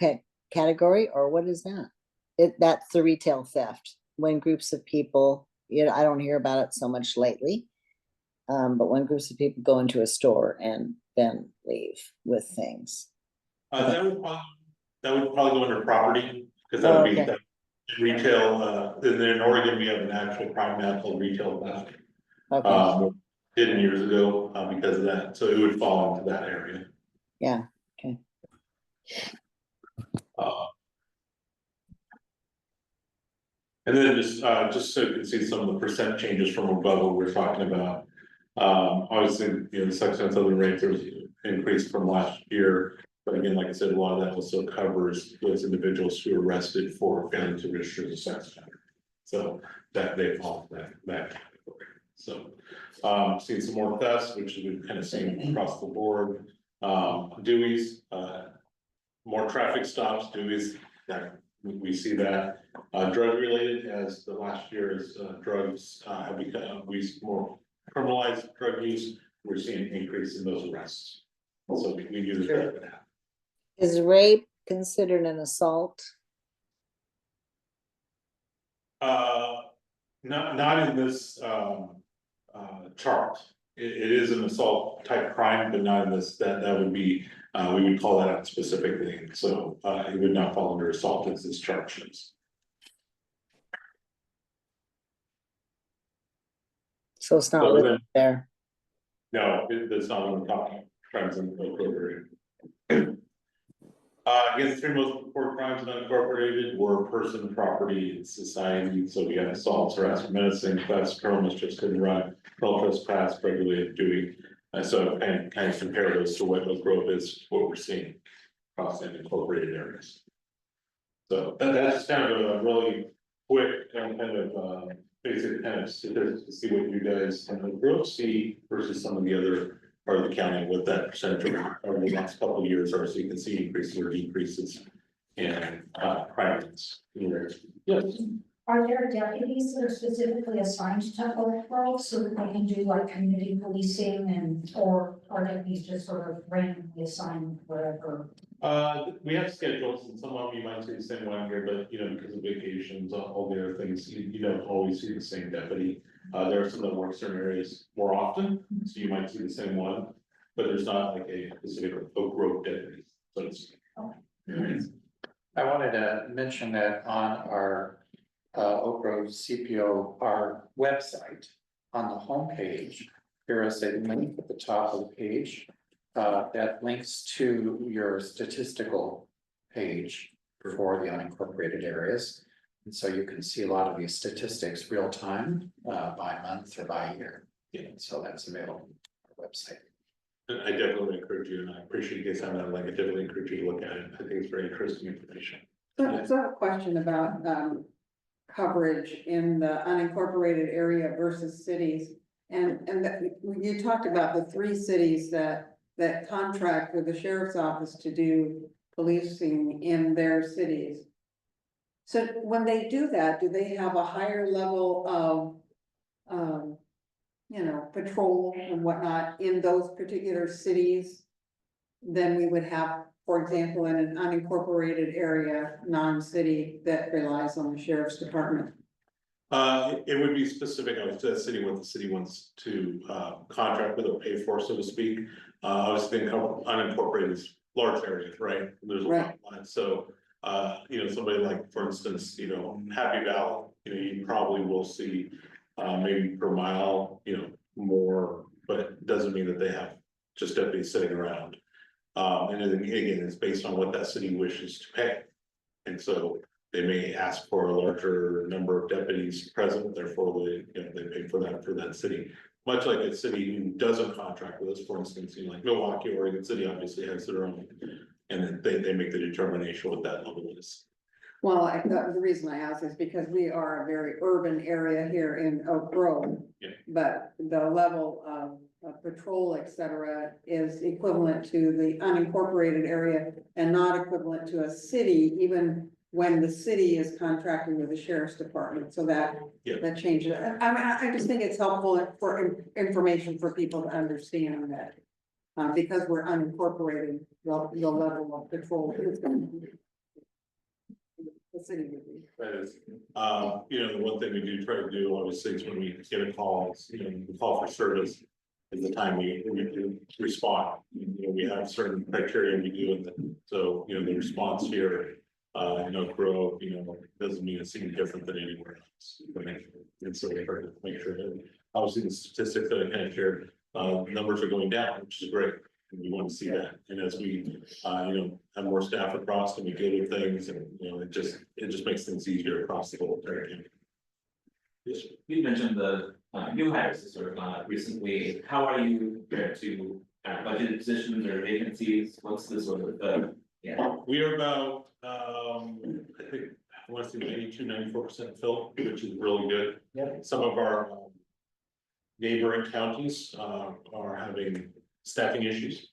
category, or what is that? That's the retail theft, when groups of people, I don't hear about it so much lately. But when groups of people go into a store and then leave with things. That would probably go under property, because that would be that. Retail, in Oregon, we have an actual crime now called retail theft. Okay. 10 years ago, because of that, so it would fall into that area. Yeah, okay. And then just so you can see some of the percent changes from above what we're talking about. Obviously, the sex offense other rates, there's an increase from last year. But again, like I said, a lot of that also covers those individuals who are arrested for failing to register as a sex offender. So that they fall into that category. So seeing some more thefts, which we've kind of seen across the board. Deweys, more traffic stops, Deweys, that we see that. Drug related, as the last year's drugs have become more criminalized drug use, we're seeing an increase in those arrests. So we knew that would happen. Is rape considered an assault? Not in this chart. It is an assault type crime, but not in this. That would be we would call that out specifically. So it would not fall under assault as this chart shows. So it's not listed there. No, it's not on the top crimes in the appropriate. Again, the 3 most important crimes unincorporated were person, property, and society. So we have assaults, harassment, menacing, thefts, criminal mischief, couldn't run, criminal trespass, regulated duty. And so kind of compare those to what Oak Grove is, what we're seeing across the unincorporated areas. So that's kind of a really quick and kind of basic kind of statistics to see what you guys in Oak Grove see versus some of the other part of the county, what that percentage over the last couple of years are, so you can see increases or decreases in crime rates. Yes. Are there deputies that are specifically assigned to Oak Grove so that they can do like community policing or are they these just sort of randomly assigned wherever? We have schedules, and some of you might see the same one here, but, you know, because of vacations, all the other things, you don't always see the same deputy. There are some that work certain areas more often, so you might see the same one, but there's not like a specific Oak Grove deputy, so it's. I wanted to mention that on our Oak Grove CPO, our website, on the homepage, there is a link at the top of the page that links to your statistical page for the unincorporated areas. And so you can see a lot of these statistics real time by month or by year. Yeah, so that's available on our website. And I definitely encourage you, and I appreciate you guys having that, like, I definitely encourage you to look at it. I think it's very interesting information. So I have a question about coverage in the unincorporated area versus cities. And you talked about the 3 cities that contract with the sheriff's office to do policing in their cities. So when they do that, do they have a higher level of you know, patrol and whatnot in those particular cities than we would have, for example, in an unincorporated area, non-city that relies on the sheriff's department? It would be specific to that city, what the city wants to contract with or pay for, so to speak. Obviously, unincorporated is large areas, right? There's a lot of lines, so you know, somebody like, for instance, you know, Happy Valley, you know, you probably will see maybe per mile, you know, more, but it doesn't mean that they have just deputies sitting around. And then again, it's based on what that city wishes to pay. And so they may ask for a larger number of deputies present, therefore they, you know, they pay for that city. Much like a city who doesn't contract with us, for instance, you know, like Milwaukee, Oregon City obviously has their own, and then they make the determination what that level is. Well, the reason I ask is because we are a very urban area here in Oak Grove. Yeah. But the level of patrol, et cetera, is equivalent to the unincorporated area and not equivalent to a city, even when the city is contracting with the sheriff's department. So that changes. I mean, I just think it's helpful for information for people to understand that. Because we're unincorporated, the level of patrol is going to be. The city would be. That is, you know, the one thing we do try to do, obviously, is when we get a call, you know, the call for service is the time we do respond. You know, we have certain criteria we do, and so, you know, the response here, in Oak Grove, you know, doesn't mean it's any different than anywhere else. And so we try to make sure that, obviously, the statistics that I kind of shared, numbers are going down, which is great. And we want to see that, and as we, you know, have more staff across and we deal with things, and, you know, it just makes things easier across the whole territory. Yes, You mentioned the new hires that sort of gone up recently. How are you compared to budgeted positions or vacancies? What's the sort of we are about, I think, I want to say 92-94% filled, which is really good. Some of our neighboring counties are having staffing issues.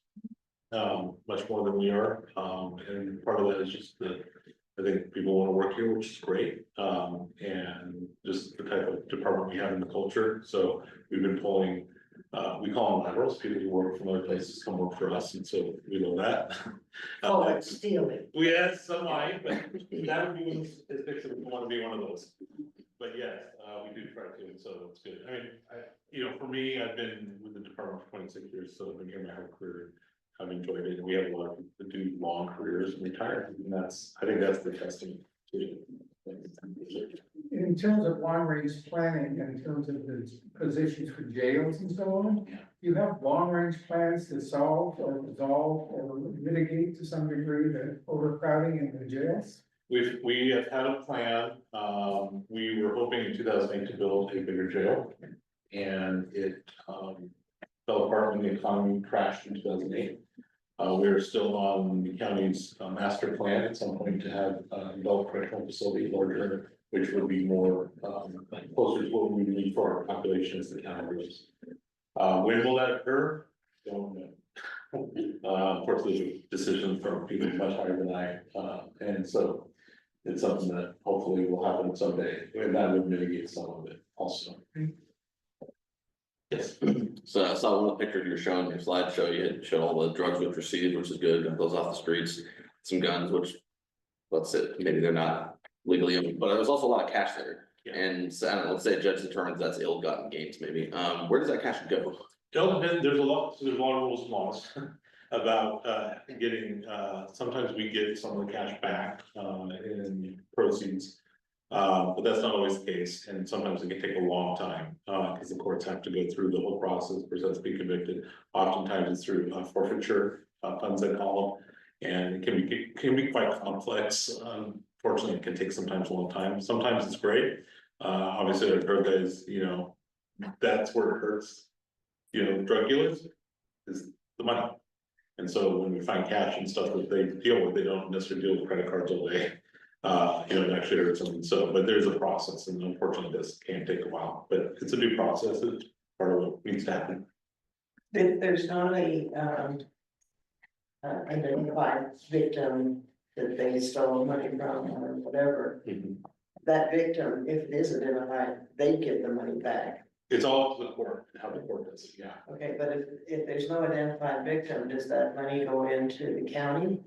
Much more than we are, and part of that is just that I think people want to work here, which is great, and just the type of department we have in the culture. So we've been pulling, we call them laterals, people who work from other places come work for us, and so we know that. Oh, stealing. We had some might, but that would be one statistics that we want to be one of those. But yes, we do try to, and so it's good. I mean, you know, for me, I've been with the department for 26 years, so I've been here my whole career. I've enjoyed it. We have a lot of people that do long careers and retire, and I think that's the testament to it. In terms of long range planning, in terms of the positions for jails and so on, you have long range plans to solve or resolve or mitigate to some degree the overcrowding in the jails? We have had a plan. We were hoping in 2008 to build a bigger jail, and it fell apart when the economy crashed in 2008. We're still on the county's master plan at some point to have adult correctional facility larger, which would be more closer to what we need for our population as the county grows. When will that occur? Don't know. Unfortunately, decisions from people much higher than I, and so it's something that hopefully will happen someday, and that would mitigate some of it also. Yes. So I saw one of the pictures you were showing, your slideshow, you had showed all the drugs which received, which is good, got those off the streets, some guns, which. Let's say, maybe they're not legally owned, but there's also a lot of cash there. And so, I don't know, let's say a judge determines that's ill-gotten gains, maybe, where does that cash go? There's a lot of rules and laws about getting, sometimes we get some of the cash back in proceeds. But that's not always the case, and sometimes it can take a long time, because the courts have to go through the whole process, for us to be convicted. Oftentimes it's through forfeiture, funds they call them. And it can be quite complex. Fortunately, it can take sometimes a long time. Sometimes it's great. Obviously, our drug guys, that's where it hurts. Drug dealers is the money. And so when we find cash and stuff that they deal with, they don't necessarily deal with credit cards all day. It actually hurts them. So, but there's a process, and unfortunately, this can take a while. But it's a due process. It's part of what needs to happen. There's not a identified victim that they stole money from or whatever. That victim, if it is identified, they get the money back. It's all up to the court, how the court does it, yeah. Okay, but if there's no identified victim, does that money go into the county?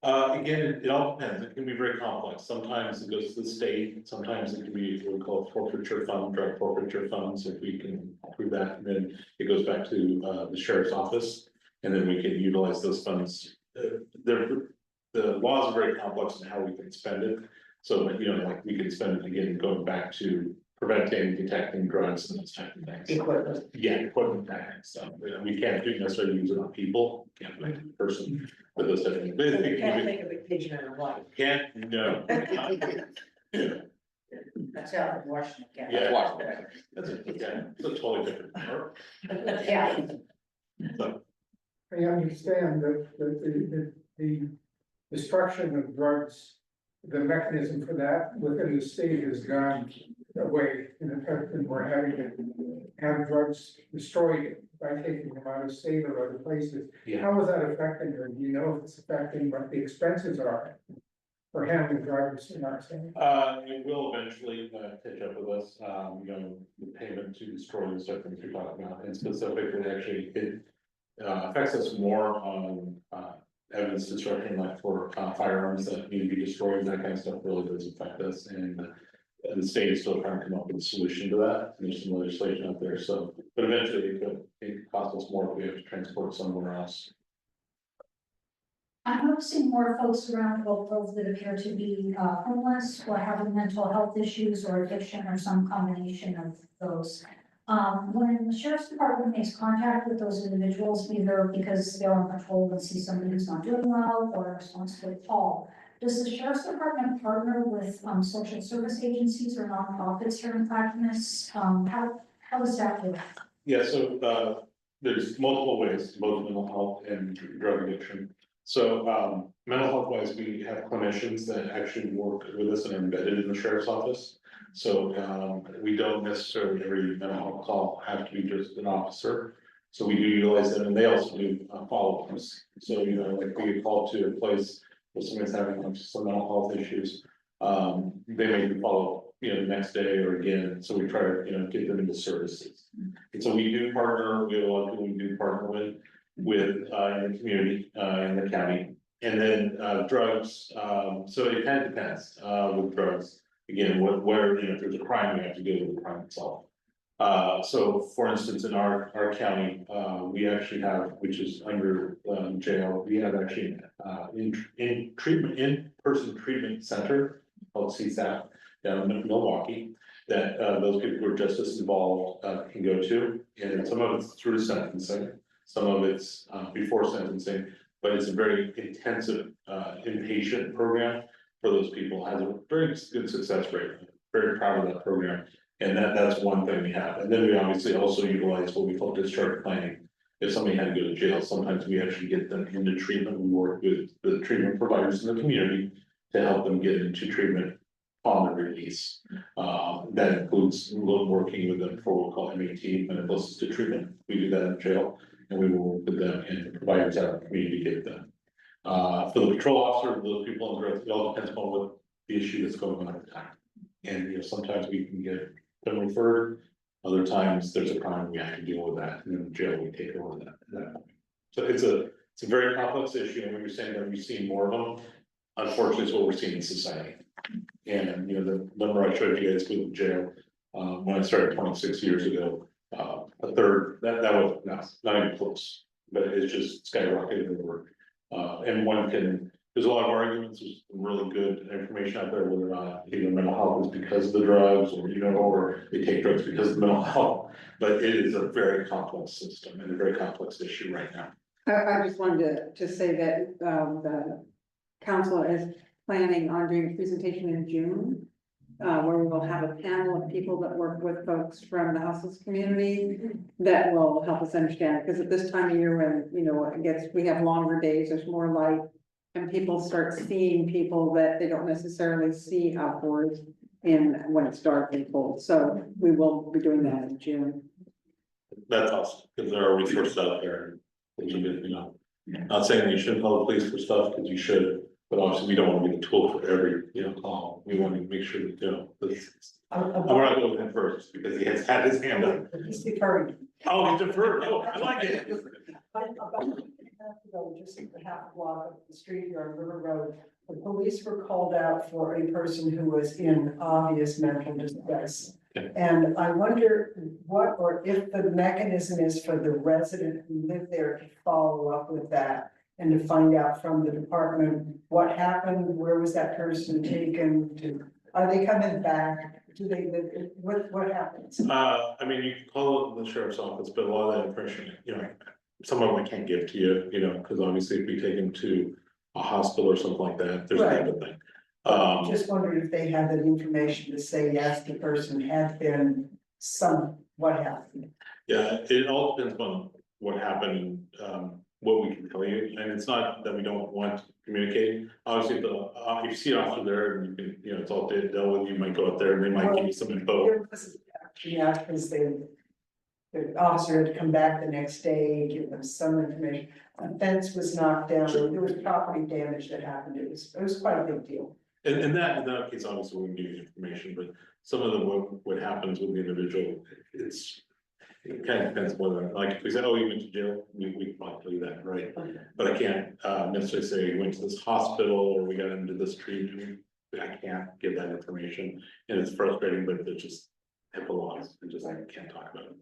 Again, it all depends. It can be very complex. Sometimes it goes to the state, sometimes it can be what we call forfeiture fund, drug forfeiture funds, if we can prove that, and then it goes back to the sheriff's office. And then we can utilize those funds. The laws are very complex in how we can spend it. So, like we can spend it again, going back to preventing, detecting drugs and those type of things. Equipment. Yeah, equipment, that kind of stuff. We can't necessarily use it on people, can't make a person, but those type of things. So you can't take a vacation in a life. Can't, no. That's out in Washington County. Yeah, Washington. That's it's a totally different. Yeah. So, I understand that the destruction of drugs, the mechanism for that within the state has gone away. In effect, and we're having to have drugs destroyed by taking them out of state or other places. Yeah. How is that affecting, or do you know if it's affecting what the expenses are for handling drugs in our state? it will eventually catch up with us, the payment to destroy the stuff that you're talking about, and specifically, actually, it affects us more on evidence destruction, like for firearms that need to be destroyed, that kind of stuff really does affect us, and the state is still trying to come up with a solution to that. And there's some legislation out there, so, but eventually it could cost us more if we have to transport somewhere else. I'm noticing more folks around Oak Grove that appear to be homeless or having mental health issues or addiction or some combination of those. When the sheriff's department makes contact with those individuals, either because they're on patrol and see somebody who's not doing well or responds to a call, does the sheriff's department partner with social service agencies or nonprofits here in Clackamas? How does that work? Yeah, so there's multiple ways, both mental health and drug addiction. So mental health wise, we have clinicians that actually work with us and are embedded in the sheriff's office. So we don't necessarily every mental health call have to be just an officer. So we do utilize them, and they also do follow-ups. So like we get called to a place where somebody's having some mental health issues. They may do follow the next day or again. So we try to get them into services. And so we do partner. We have a lot of people we do partner with in the community, in the county, and then drugs. So it kind of depends with drugs. Again, where if there's a crime, we have to go to the crime itself. So for instance, in our county, we actually have, which is under jail, we have actually in-person treatment center called CSAP down in Milwaukee, that those people who are justice involved can go to, and some of it's through sentencing, some of it's before sentencing, but it's a very intensive inpatient program for those people, has a very good success rate. Very proud of that program, and that's one thing we have. And then we obviously also utilize what we call discharge planning. If somebody had to go to jail, sometimes we actually get them into treatment. We work with the treatment providers in the community to help them get into treatment upon their release. That includes working with them for what we call MAT, medical assisted treatment. We do that in jail, and we will work with them and the providers out in the community to get them. For the patrol officer, those people on the road, it all depends upon what the issue that's going on at the time. And sometimes we can get them referred, Other times, there's a crime, we have to deal with that, and then the jail, we take over that. So it's a very complex issue, and when you're saying that we've seen more of them, unfortunately, it's what we're seeing in society. And, the number I showed you guys with the jail, when I started 26 years ago, a third, that was, no, not even close, but it's just skyrocketed over. And there's a lot of arguments, there's some really good information out there, whether or not either mental health is because of the drugs, or they take drugs because of mental health. But it is a very complex system and a very complex issue right now. I just wanted to say that, the council is planning on doing a presentation in June, where we will have a panel of people that work with folks from the houseless community that will help us understand, because at this time of year when, we have longer days, there's more light, and people start seeing people that they don't necessarily see outdoors when it's dark and cold. So we will be doing that in June. That's awesome, because there are resources out there. That not saying that you shouldn't call the police for stuff, because you should, but obviously we don't want to be the tool for every, call. We want to make sure that, I'm not going with him first, because he has had his hand up. He's deferred. Oh, he's deferred, oh, I like it. Just a half block of the street here on River Road, the police were called out for a person who was in obvious mental distress. And I wonder what, or if the mechanism is for the resident who lived there to follow up with that and to find out from the department what happened, where was that person taken to, are they coming back? Do they, what happens? You can call the sheriff's office, but a lot of that information, some of them I can't give to you, because obviously if we take them to a hospital or something like that, there's that type of thing. Just wondering if they have that information to say, yes, the person had been what happened. Yeah, it all depends on what happened, what we can tell you, and it's not that we don't want to communicate. Obviously, if you see an officer there, and you can, it's all dealt with, you might go up there and they might give you some info. Yeah, because the officer had to come back the next day, give them some information. A fence was knocked down, there was property damage that happened, it was quite a big deal. And in that case, obviously, we can give you information, but some of the, what happens with the individual, it kind of depends whether, like, if we said, oh, you went to jail, we can probably tell you that, right? But I can't necessarily say you went to this hospital or we got into this treatment. I can't give that information, and it's frustrating, but it's just HIPAA laws, and just I can't talk about it.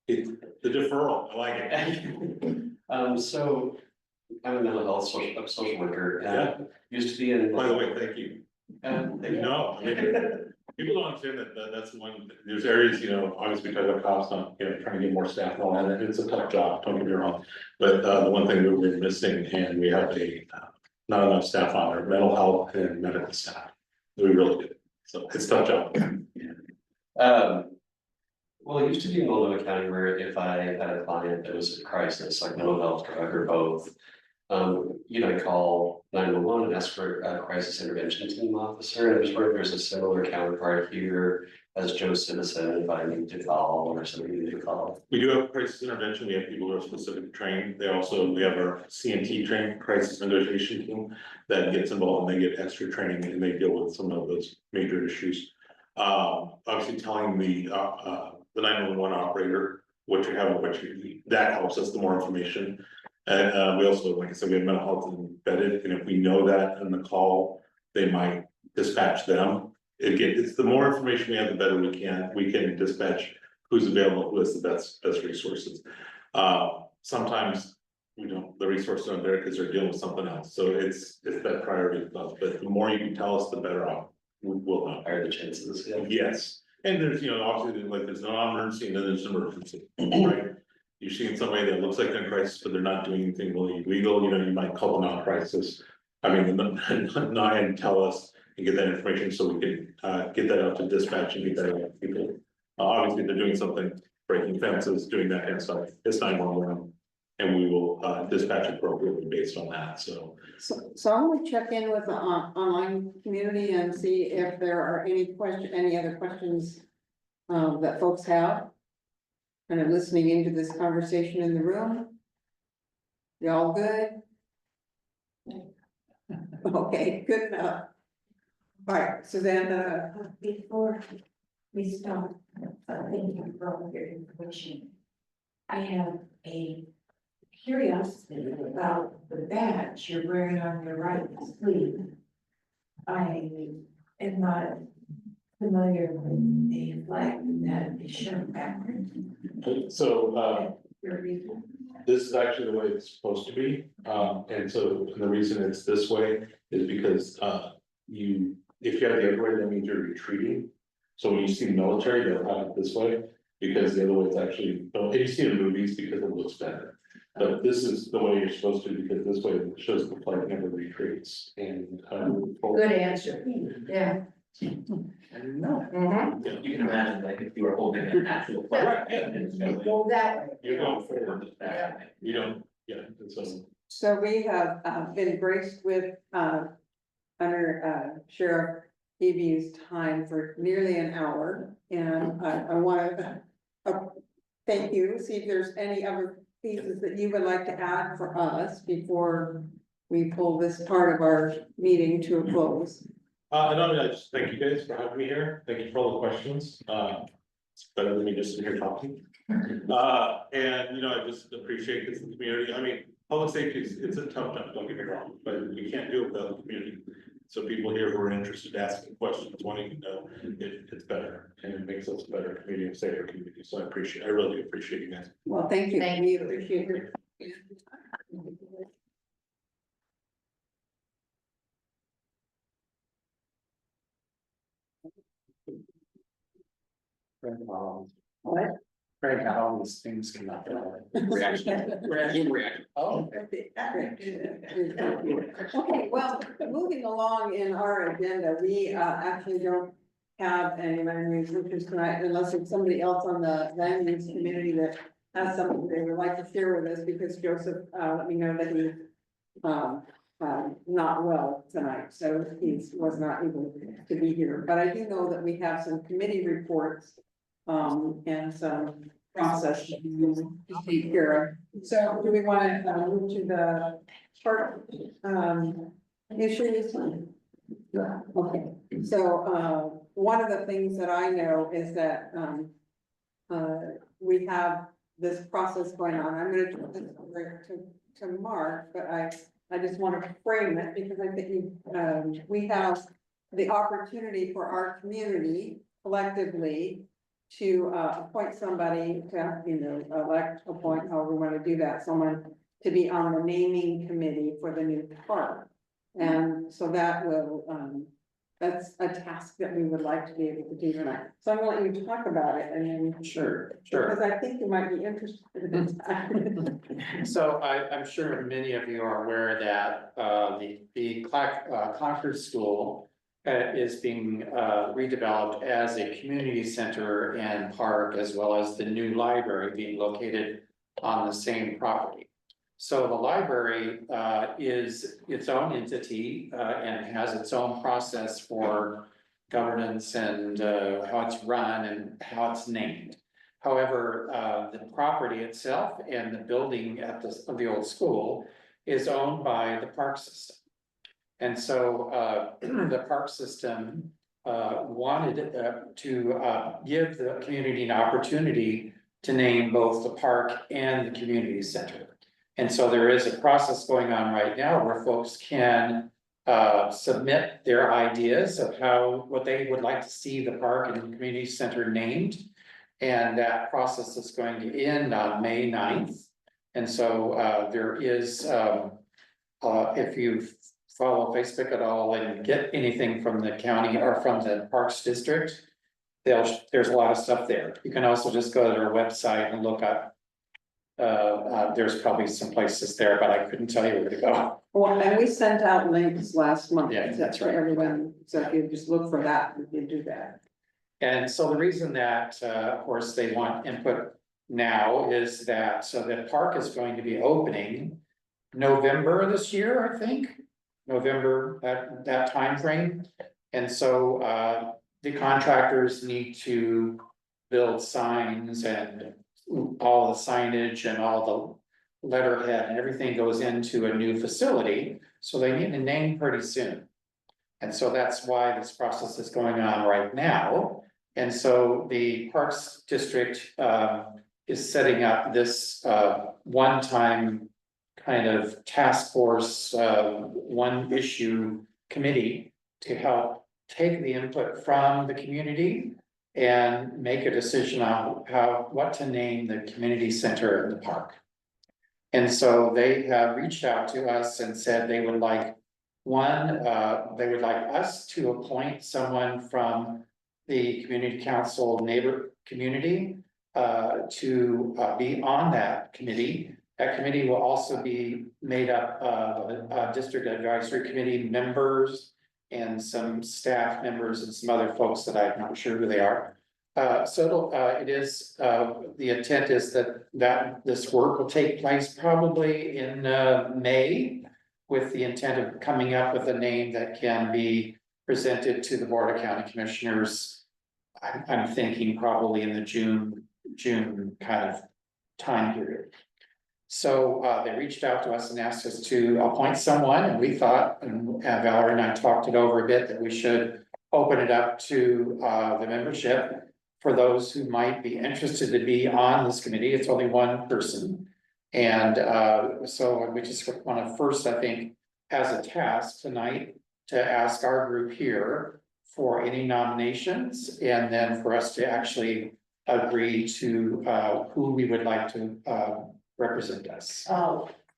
It's the deferral, I like it. So I'm a mental health social worker. Yeah. Used to be in. By the way, thank you. No, people don't understand that's one, there's areas, obviously because of cops, not, trying to get more staff and all that, it's a tough job, don't get me wrong. But the one thing that we're missing, and we have not enough staff on our mental health and medical staff. We really do, so it's a tough job. Well, it used to be in Multnomah County where if I had a client that was in crisis, like mental health, drug, or both, I'd call 911 and ask for a crisis intervention team officer. And I just wonder if there's a similar counterpart here as Joe Citizen, if I need to call or somebody need to call. We do have crisis intervention. We have people who are specifically trained. We have our CNT trained crisis negotiation team that gets involved, and they get extra training and they deal with some of those major issues. Obviously telling the 911 operator what you have and what you need, that helps us, the more information. And we also, like I said, we have mental health embedded, and if we know that in the call, they might dispatch them. It's the more information we have, the better we can dispatch who's available, who has the best resources. Sometimes the resources aren't there because they're dealing with something else, so it's that priority stuff, but the more you can tell us, the better off we'll know. Higher the chances. Yes, and there's, obviously, like, there's no emergency, and then there's an emergency, right? You're seeing somebody that looks like they're in crisis, but they're not doing anything really illegal, you might call them out crisis. Not and tell us and get that information so we can get that out to dispatch and get that out to people. Obviously, they're doing something, breaking fences, doing that kind of stuff, it's 911. And we will dispatch appropriately based on that, so. So I'm gonna check in with the online community and see if there are any other questions that folks have. Kind of listening into this conversation in the room. Y'all good? Okay, good enough. All right, Suzanne, Please don't, thank you for all your information. I have a curiosity about the badge you're wearing on your right sleeve. I am not familiar with the flag that is shown backwards. So, Your reason. this is actually the way it's supposed to be, and so the reason it's this way is because, if you have the other way, that means you're retreating. So when you see military, they'll have it this way, because the other way is actually, and you see it in movies because it looks better. But this is the way you're supposed to, because this way it shows the flag never retreats, and. Good answer, yeah. No. Mhm. You can imagine like if you were holding an actual flag. Right, yeah. Go that way. You're going forward, you don't, yeah, and so. So we have been graced with under Sheriff Eby's time for nearly an hour. And I want to thank you, see if there's any other pieces that you would like to add for us before we pull this part of our meeting to a close. No, I just thank you guys for having me here. Thank you for all the questions. It's better than me just sitting here talking. And, I just appreciate this in the community. I mean, public safety it's a tough job, don't get me wrong, but we can't do it without the community. So people here who are interested in asking questions, wanting to know, it's better and it makes us a better community, a safer community. So I really appreciate you guys. Well, thank you. Thank you. Appreciate it. What? Craig, how all these things come up. Reaction. Oh. Okay, well, moving along in our agenda, we actually don't have any land use issues tonight unless it's somebody else on the land use community that has something they would like to share with us, because Joseph let me know that he's not well tonight, so he was not able to be here. But I do know that we have some committee reports and some process to take care of. So do we want to move to the park issues? Okay, so one of the things that I know is that we have this process going on. I'm going to turn this over to Mark, but I just want to frame it because I think we have the opportunity for our community collectively to appoint somebody to, elect, appoint, however we want to do that, someone to be on the naming committee for the new park. And so that will, that's a task that we would like to be able to do tonight. So I'm gonna let you talk about it and then. Sure. Because I think you might be interested in that. So I'm sure many of you are aware that the Concord School is being redeveloped as a community center and park, as well as the new library being located on the same property. So the library is its own entity and has its own process for governance and how it's run and how it's named. However, the property itself and the building of the old school is owned by the park system. And so the park system wanted to give the community an opportunity to name both the park and the community center. And so there is a process going on right now where folks can submit their ideas of what they would like to see the park and the community center named. And that process is going to end on May 9th. And so there is, if you follow Facebook at all and get anything from the county or from the Parks District, there's a lot of stuff there. You can also just go to their website and look up. There's probably some places there, but I couldn't tell you where to go. Well, and we sent out links last month. Yeah, that's right. For everyone, so if you just look for that, you can do that. And so the reason that, of course, they want input now is that, so the park is going to be opening November this year, I think. November, that timeframe. And so the contractors need to build signs and all the signage and all the letterhead and everything goes into a new facility. So they need a name pretty soon. And so that's why this process is going on right now. And so the Parks District is setting up this one-time kind of task force, one issue committee to help take the input from the community and make a decision on what to name the community center in the park. And so they have reached out to us and said they would like they would like us to appoint someone from the community council neighbor community to be on that committee. That committee will also be made up of district advisory committee members and some staff members and some other folks that I'm not sure who they are. So the intent is that this work will take place probably in May, with the intent of coming up with a name that can be presented to the Board of County Commissioners. I'm thinking probably in the June kind of time period. So they reached out to us and asked us to appoint someone, and we thought, and Valerie and I talked it over a bit, that we should open it up to the membership for those who might be interested to be on this committee. It's only one person. And so we just want to first, I think, as a task tonight, to ask our group here for any nominations, and then for us to actually agree to who we would like to represent us.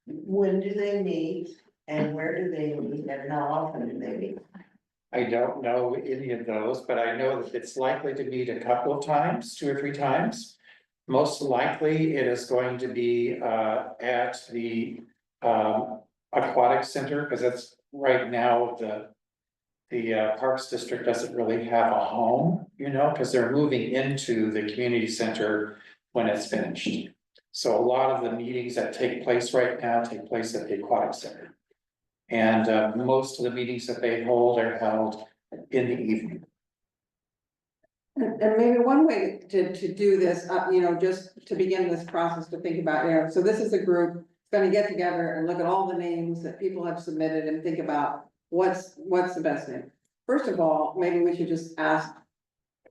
When do they meet and where do they meet and how often do they meet? I don't know any of those, but I know that it's likely to meet a couple of times, 2 or 3 times. Most likely, it is going to be at the aquatic center, because that's right now the Parks District doesn't really have a home, because they're moving into the community center when it's finished. So a lot of the meetings that take place right now take place at the aquatic center. And most of the meetings that they hold are held in the evening. And maybe one way to do this, just to begin this process to think about, so this is a group gonna get together and look at all the names that people have submitted and think about what's the best name. First of all, maybe we should just ask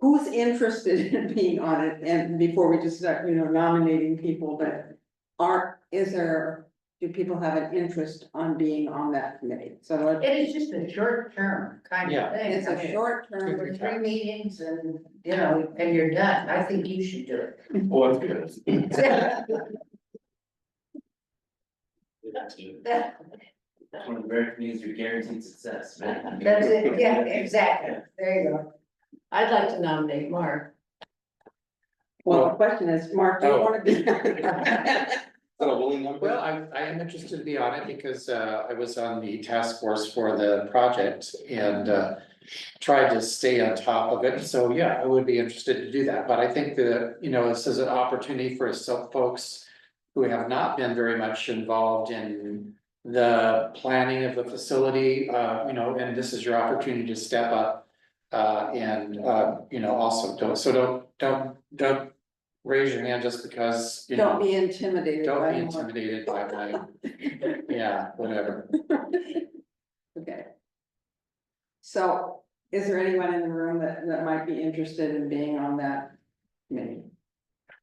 who's interested in being on it, and before we just start, nominating people that do people have an interest on being on that committee? So It is just a short term kind Yeah. of thing. it's a short term. For 3 meetings and, and you're done. I think you should do it. Well, that's good. That's one of the very means you're guaranteed success, man. That's it, yeah, exactly. There you go. I'd like to nominate Mark. Well, the question is, Mark, do you want to be? Well, I am interested to be on it because I was on the task force for the project and tried to stay on top of it. So yeah, I would be interested to do that. But I think that, this is an opportunity for some folks who have not been very much involved in the planning of the facility, and this is your opportunity to step up and also don't raise your hand just because, Don't be intimidated. don't be intimidated by my, yeah, whatever. Okay. So is there anyone in the room that might be interested in being on that committee?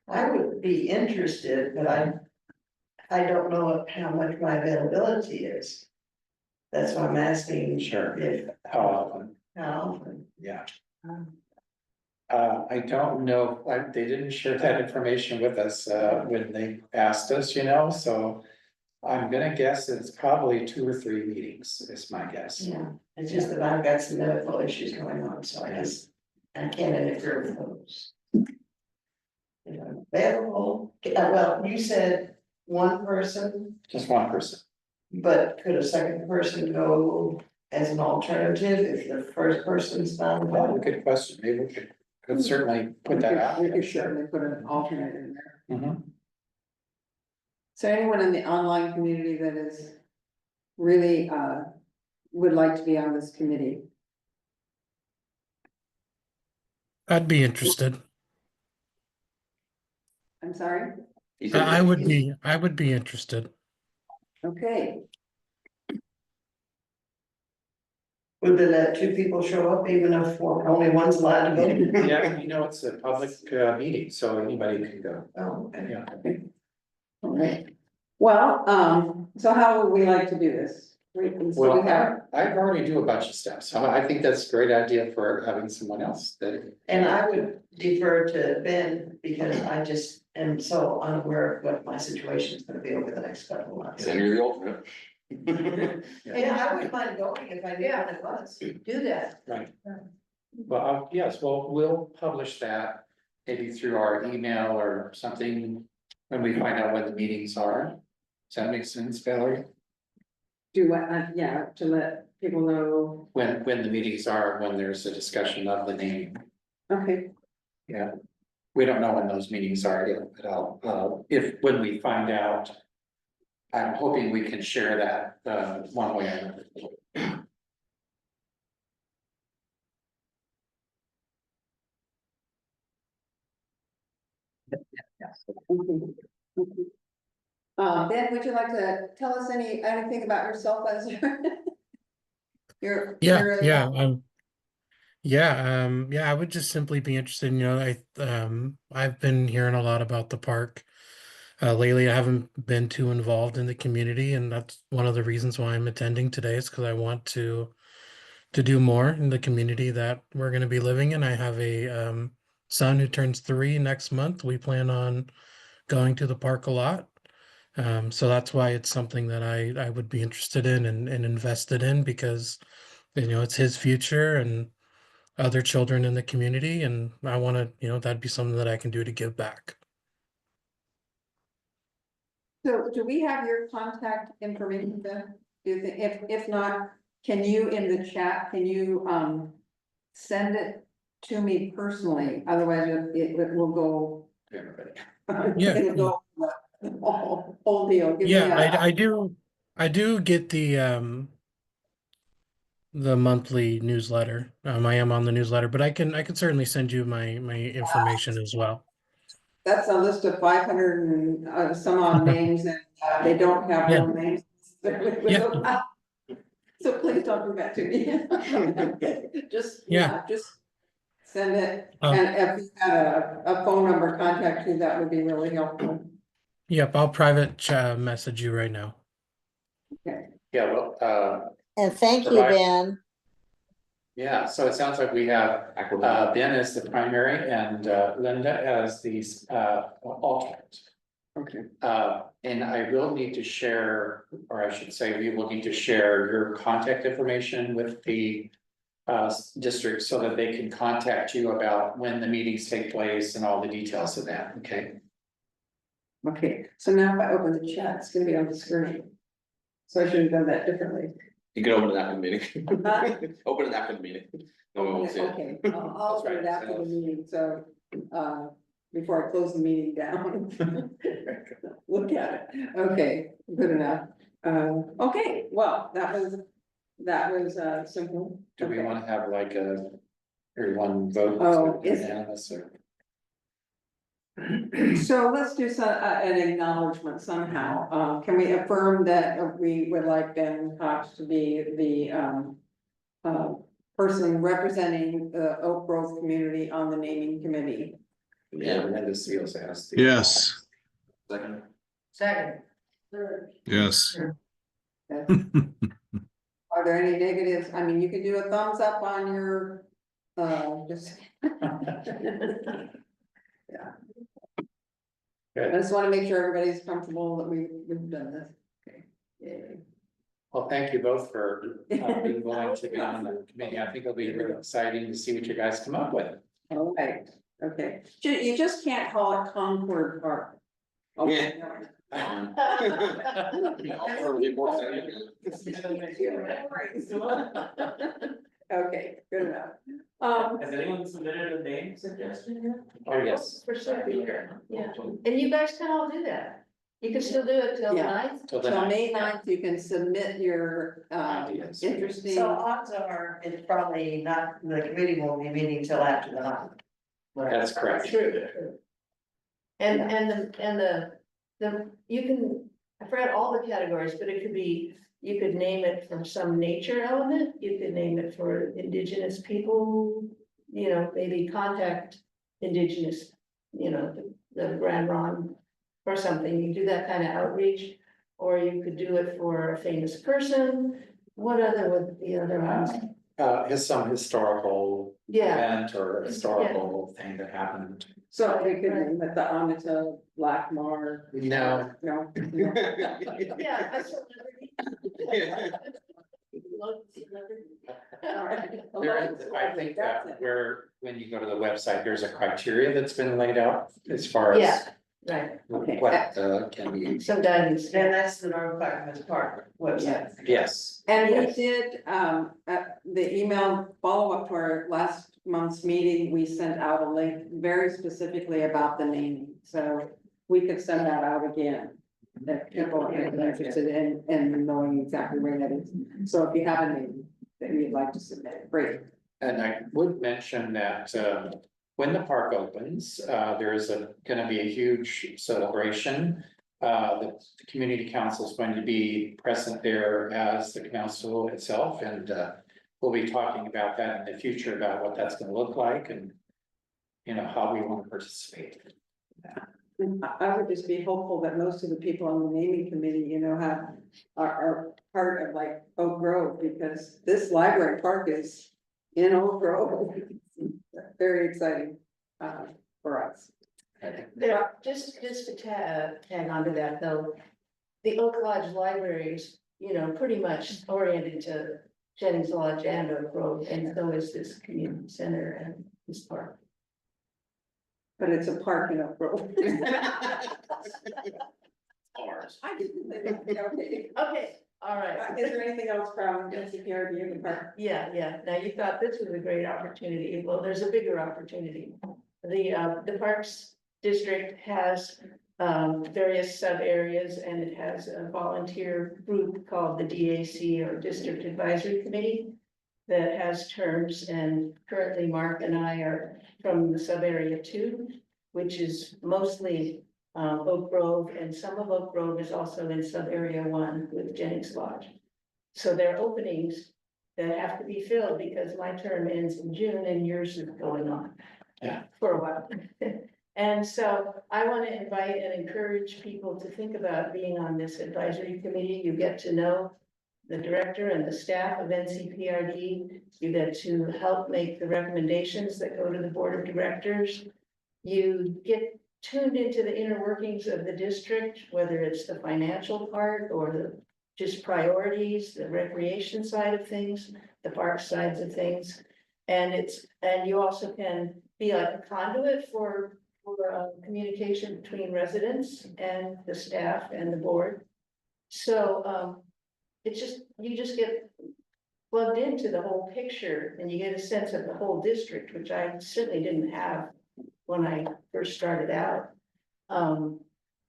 I would be interested, but I don't know how much my availability is. That's why I'm asking. Sure. If, How often? how often. Yeah. I don't know, they didn't share that information with us when they asked us, so I'm gonna guess it's probably 2 or 3 meetings, is my guess. Yeah, it's just that I've got some medical issues going on, so I can't interfere with those. Available, well, you said one person, Just one person. but could a second person go as an alternative if the first person's not Well, available? good question, maybe we could certainly put that out. We could certainly put an alternate in there. Mhm. So anyone in the online community that is really would like to be on this committee? I'd be interested. I'm sorry? I would be interested. Okay. Would they let two people show up even if only one's allowed to go? Yeah, you know, it's a public meeting, so anybody can go. Oh, okay. Yeah. All right. Well, so how would we like to do this? Well, We have, I already do a bunch of stuff, so I think that's a great idea for having someone else that. And I would defer to Ben because I just am so unaware of what my situation is gonna be over the next couple of months. And you're the alternate. Yeah, I wouldn't mind going if I knew what it was. do that. Right. Well, yes, well, we'll publish that maybe through our email or something when we find out when the meetings are. Does that make sense, Valerie? Do what, yeah, to let people know. When the meetings are, when there's a discussion of the name. Okay, Yeah. We don't know when those meetings are yet, but if, when we find out. I'm hoping we can share that, one way or another. Ben, would you like to tell us anything about yourself as your? Yeah, I would just simply be interested, I've been hearing a lot about the park. Lately, I haven't been too involved in the community, and that's one of the reasons why I'm attending today is because I want to do more in the community that we're going to be living in. I have a son who turns 3 next month. We plan on going to the park a lot. So that's why it's something that I would be interested in and invested in because, it's his future and other children in the community. And I want to, that'd be something that I can do to give back. So do we have your contact information then? Do you think, if not, can you in the chat, can you send it to me personally? Otherwise it will go. Yeah. It'll go whole deal. Give me Yeah, a- I do get the monthly newsletter. I am on the newsletter, but I can certainly send you my information as well. That's a list of 500 and some odd names and they don't have Yeah. real names. Yeah. So please don't do that to me. Just, just send it. And if you had a phone number contact you, that would be really helpful. Yep, I'll private message you right now. Okay. Yeah, well, And thank you, Ben. yeah, so it sounds like we have Ben as the primary and Linda as the alternate. Okay. And I will need to share, or I should say, we will need to share your contact information with the district so that they can contact you about when the meetings take place and all the details of that, okay? Okay, so now if I open the chat, it's gonna be on the screen. So I should have done that differently. You can open it after the meeting. Huh? Open it after the meeting. No one will see it. Okay, I'll open it after the meeting, so, before I close the meeting down. Look at it, okay, good enough. Okay, well, that was simple. Do we want to have like everyone vote? Oh, is- unanimous or? So let's do an acknowledgement somehow. Can we affirm that we would like Ben Cox to be the person representing the Oak Grove community on the naming committee? Yeah, Linda Seals asked. Yes, Second. Second. Third. yes. Are there any negatives? I mean, you can do a thumbs up on your, just. Yeah. Good. I just want to make sure everybody's comfortable that we've done this. Okay. Yay. Well, thank you both for being willing to be on the committee. I think it'll be really exciting to see what you guys come up with. All right, okay. You just can't call it Concord Park. Okay. Okay, good enough. Has anyone submitted a name suggestion yet? Oh, yes. For sure, yeah, and you guys can all do that. You can still do it till the Yeah. ninth. Till the Till 9th. May 9th, you can submit your Ideas. interesting. So odds are, it's probably not, the committee won't be meeting till after the ninth. That's correct. True. And the, you can, I I forgot all the categories, but it could be, you could name it for some nature element, you could name it for indigenous people, you know, maybe contact indigenous, you know, the Grand Ron or something, you do that kind of outreach. Or you could do it for a famous person, what other would the other ones? Some historical Yeah. event or historical thing that happened. So we could name it the Amita Blackmar. No. No. Yeah, a celebrity. There is, I think that where, when you go to the website, there's a criteria that's been laid out as far as. Yeah, right, okay. What can be, Some guidance. And that's the North Clackamas Park website. yes. And we Yes. did, the email follow-up to our last month's meeting, we sent out a link very specifically about the naming, so we could send that out again. If people are interested in knowing exactly where that is, so if you have a name that you'd like to submit, great. And I would mention that when the park opens, there is gonna be a huge celebration. The community council is going to be present there as the council itself, and we'll be talking about that in the future, about what that's gonna look like and, you know, how we want to participate. I would just be hopeful that most of the people on the naming committee, you know, are part of like Oak Grove, because this library park is in Oak Grove. Very exciting, for us. There, just to tag onto that though, the Oak Lodge Library is, you know, pretty much oriented to Jennings Lodge and Oak Grove, and so is this community center and this park. But it's a park in Oak Grove. Ours. I didn't say that, okay. Okay, all right. Is there anything else from NCPRD in the park? Yeah, now you thought this was a great opportunity, well, there's a bigger opportunity. The Parks District has various sub areas, and it has a volunteer group called the DAC, or District Advisory Committee, that has terms, and currently Mark and I are from the sub area 2, which is mostly Oak Grove, and some of Oak Grove is also in sub area 1 with Jennings Lodge. So there are openings that have to be filled, because my term ends in June and yours is going on. Yeah. For a while. And so I want to invite and encourage people to think about being on this advisory committee. You get to know the director and the staff of NCPRD. You get to help make the recommendations that go to the board of directors. You get tuned into the inner workings of the district, whether it's the financial part or the just priorities, the recreation side of things, the park sides of things. And you also can be like a conduit for communication between residents and the staff and the board. So you just get plugged into the whole picture, and you get a sense of the whole district, which I certainly didn't have when I first started out.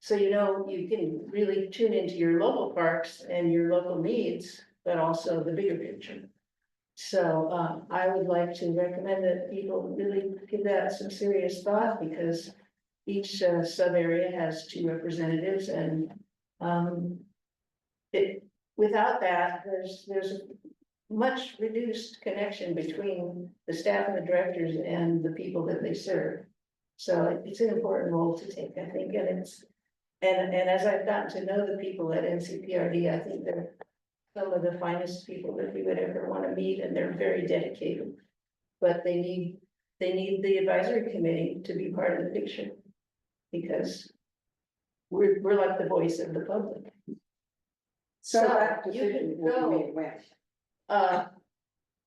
So, you know, you can really tune into your local parks and your local needs, but also the bigger picture. So I would like to recommend that people really give that some serious thought, because each sub area has 2 representatives, and without that, there's a much reduced connection between the staff and the directors and the people that they serve. So it's an important role to take, I think, and as I've gotten to know the people at NCPRD, I think they're some of the finest people that we would ever want to meet, and they're very dedicated. But they need the advisory committee to be part of the picture, because we're like the voice of the public. So that you decision can will be go. made when?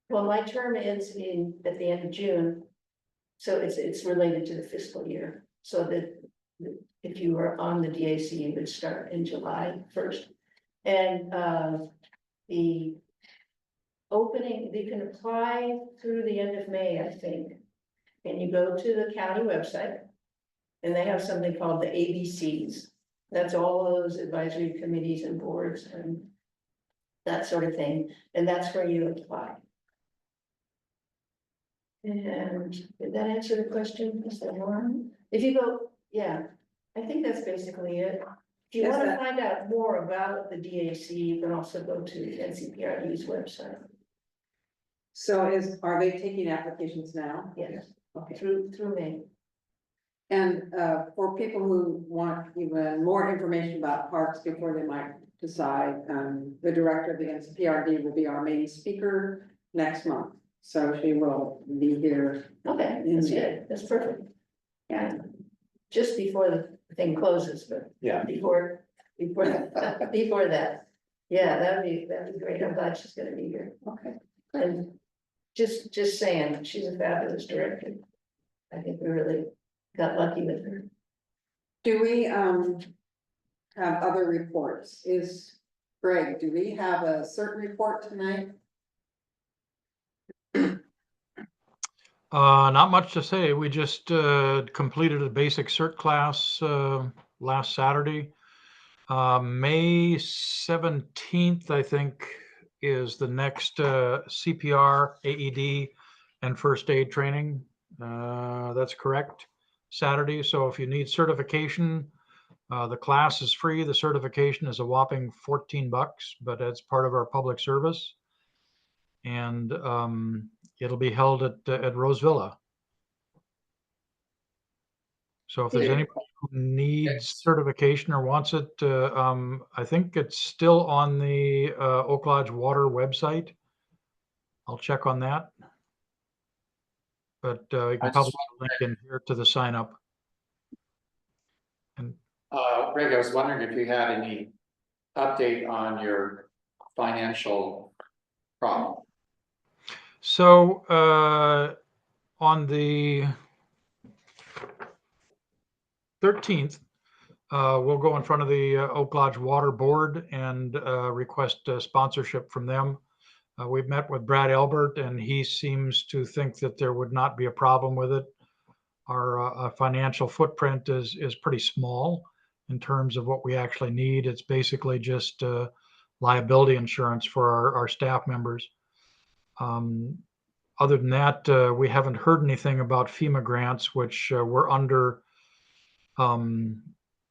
Well, my term ends at the end of June, so it's related to the fiscal year. So that if you were on the DAC, you would start in July 1st. And the opening, you can apply through the end of May, I think. And you go to the county website, and they have something called the ABCs. That's all those advisory committees and boards and that sort of thing. And that's where you apply. And did that answer the question, Mr. Warren? If you go, yeah, I think that's basically it. If you Is want to that- find out more about the DAC, you can also go to NCPRD's website. So are they taking applications now? Yes, Okay. through me. And for people who want even more information about parks before they might decide, the director of the NCPRD will be our main speaker next month. So she will be here. Okay, that's good, that's perfect. Yeah. Just before the thing closes, but Yeah. before that. Yeah, that'd be great. I'm glad she's gonna be here. Okay. And just saying, she's a fabulous director. I think we really got lucky with her. Do we have other reports? Greg, do we have a certain report tonight? Not much to say. We just completed a basic cert class last Saturday. May 17th, I think, is the next CPR, AED, and first aid training. That's correct. Saturday. So if you need certification, the class is free. The certification is a whopping $14, but it's part of our public service. And it'll be held at Rose Villa. So if there's anybody who needs certification or wants it, I think it's still on the Oak Lodge Water website. I'll check on that. But you can probably link in here to the sign up. And Greg, I was wondering if you had any update on your financial problem. so on the 13th, we'll go in front of the Oak Lodge Water Board and request sponsorship from them. We've met with Brad Elbert, and he seems to think that there would not be a problem with it. Our financial footprint is pretty small in terms of what we actually need. It's basically just liability insurance for our staff members. Other than that, we haven't heard anything about FEMA grants, which we're under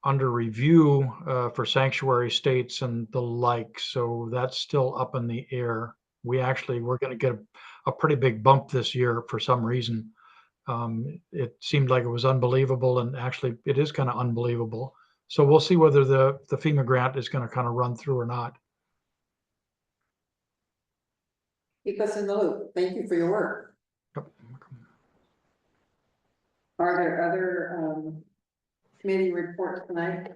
review for sanctuary states and the like. So that's still up in the air. We're going to get a pretty big bump this year for some reason. It seemed like it was unbelievable, and actually it is kind of unbelievable. So we'll see whether the FEMA grant is going to kind of run through or not. Keep us in the loop. Thank you for your work. Yep. Are there other committee reports tonight?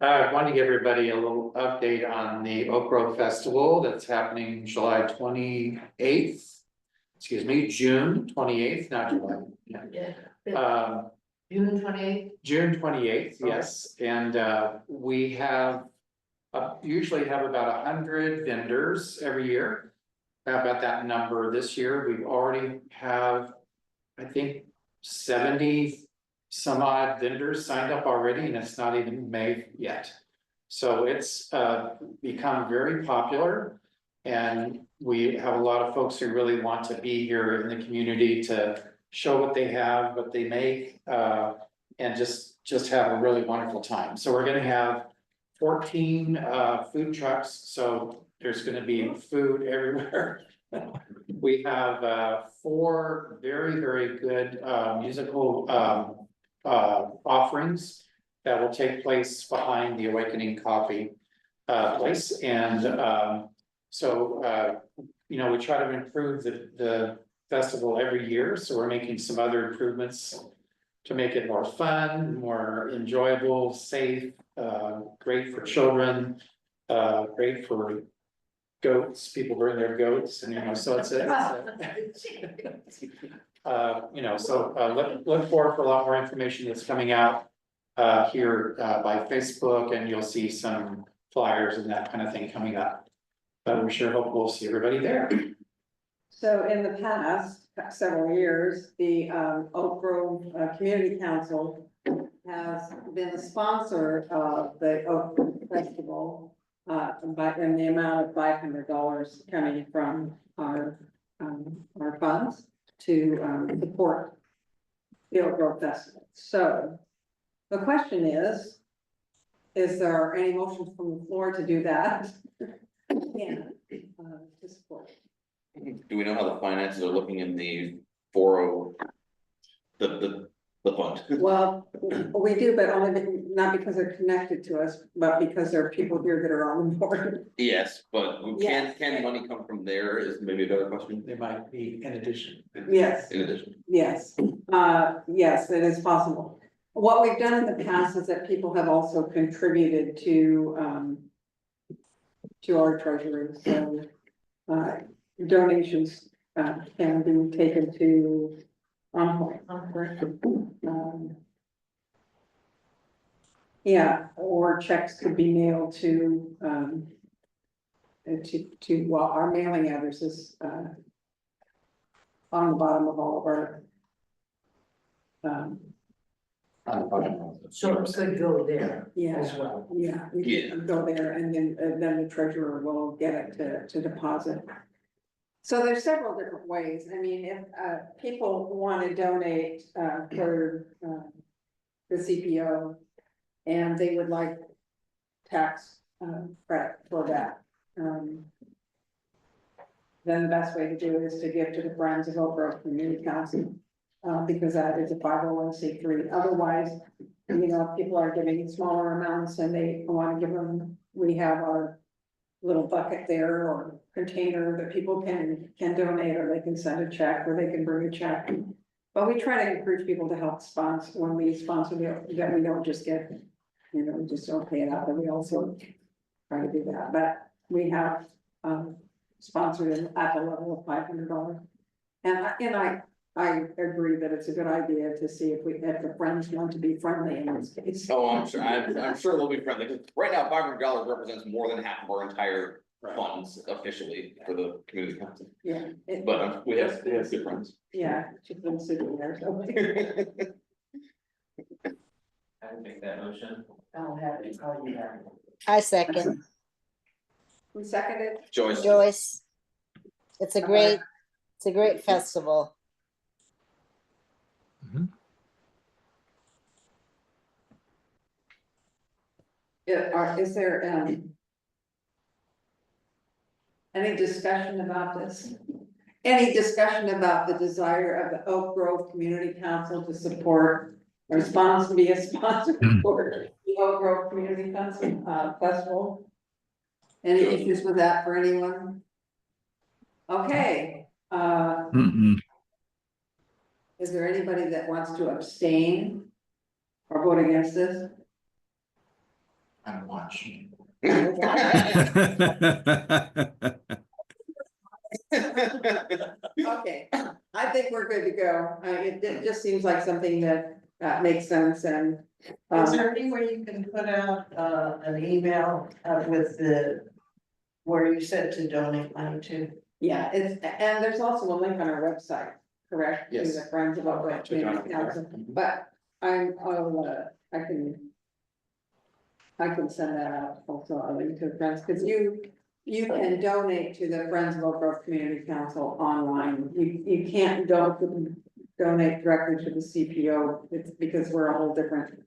I want to give everybody a little update on the Oak Grove Festival that's happening July 28th. Excuse me, June 28th, not July. Yeah. June 28th. June 28th, yes, and we have usually have about 100 vendors every year. About that number this year, we've already have, I think, 70 some odd vendors signed up already, and it's not even May yet. So it's become very popular, and we have a lot of folks who really want to be here in the community to show what they have, what they make, and just have a really wonderful time. So we're gonna have 14 food trucks, so there's gonna be food everywhere. We have 4 very, very good musical offerings that will take place behind the Awakening Coffee place. And you know, we try to improve the festival every year, so we're making some other improvements to make it more fun, more enjoyable, safe, great for children, great for goats. People bring their goats, and you know, so it's you know, so look forward for a lot more information that's coming out here by Facebook, and you'll see some flyers and that kind of thing coming up. But we sure hope we'll see everybody there. So in the past several years, the Oak Grove Community Council has been the sponsor of the Oak Grove Festival in the amount of $500 coming from our funds to support the Oak Grove Festival. So the question is, is there any motions from the floor to do that? Yeah, to support. Do we know how the finances are looking in the 40, the fund? Well, we do, but not because they're connected to us, but because there are people here that are on the board. Yes, but Yes. can money come from there is maybe a better question. There might be in addition. Yes. In addition. Yes, yes, it is possible. What we've done in the past is that people have also contributed to our treasury, so donations can be taken to Envoy. Yeah, or checks could be mailed to well, our mailing address is on the bottom of all of our So it could go there yeah, as well. yeah, we can go there and then the treasurer will get it to deposit. So there's several different ways. I mean, if people want to donate for the CPO and they would like tax credit for that. Then the best way to do it is to give to the Friends of Oak Grove Community Council. Because that is a 501c3. Otherwise, you know, if people are giving smaller amounts and they want to give them, we have our little bucket there or container that people can donate, or they can send a check, or they can bring a check. But we try to encourage people to help sponsor when we sponsor that we don't just get, you know, just don't pay it out, but we also try to do that. But we have sponsored it at the level of $500. And I agree that it's a good idea to see if the Friends want to be friendly in this case. Oh, I'm sure they'll be friendly, because right now $500 represents more than half of our entire funds officially for the community council. Yeah. But we have good friends. Yeah, she's been sitting there, so. I would make that motion. I'll have it call you back. I second. Who seconded? Joyce. Joyce. It's a great festival. Is there any discussion about this? Any discussion about the desire of the Oak Grove Community Council to support or be a sponsor for the Oak Grove Community Council Festival? Any issues with that for anyone? Okay. Is there anybody that wants to abstain or vote against this? I'm watching. Okay, I think we're good to go. It just seems like something that makes sense and. Is there any way you can put out an email with where you said to donate money to? Yeah, and there's also a link on our website, correct? Yes. To the Friends of Oak Grove Community Council, but I can send that out also, a link to the Friends, because you can donate to the Friends of Oak Grove Community Council online. You can't donate directly to the CPO, it's because we're a whole different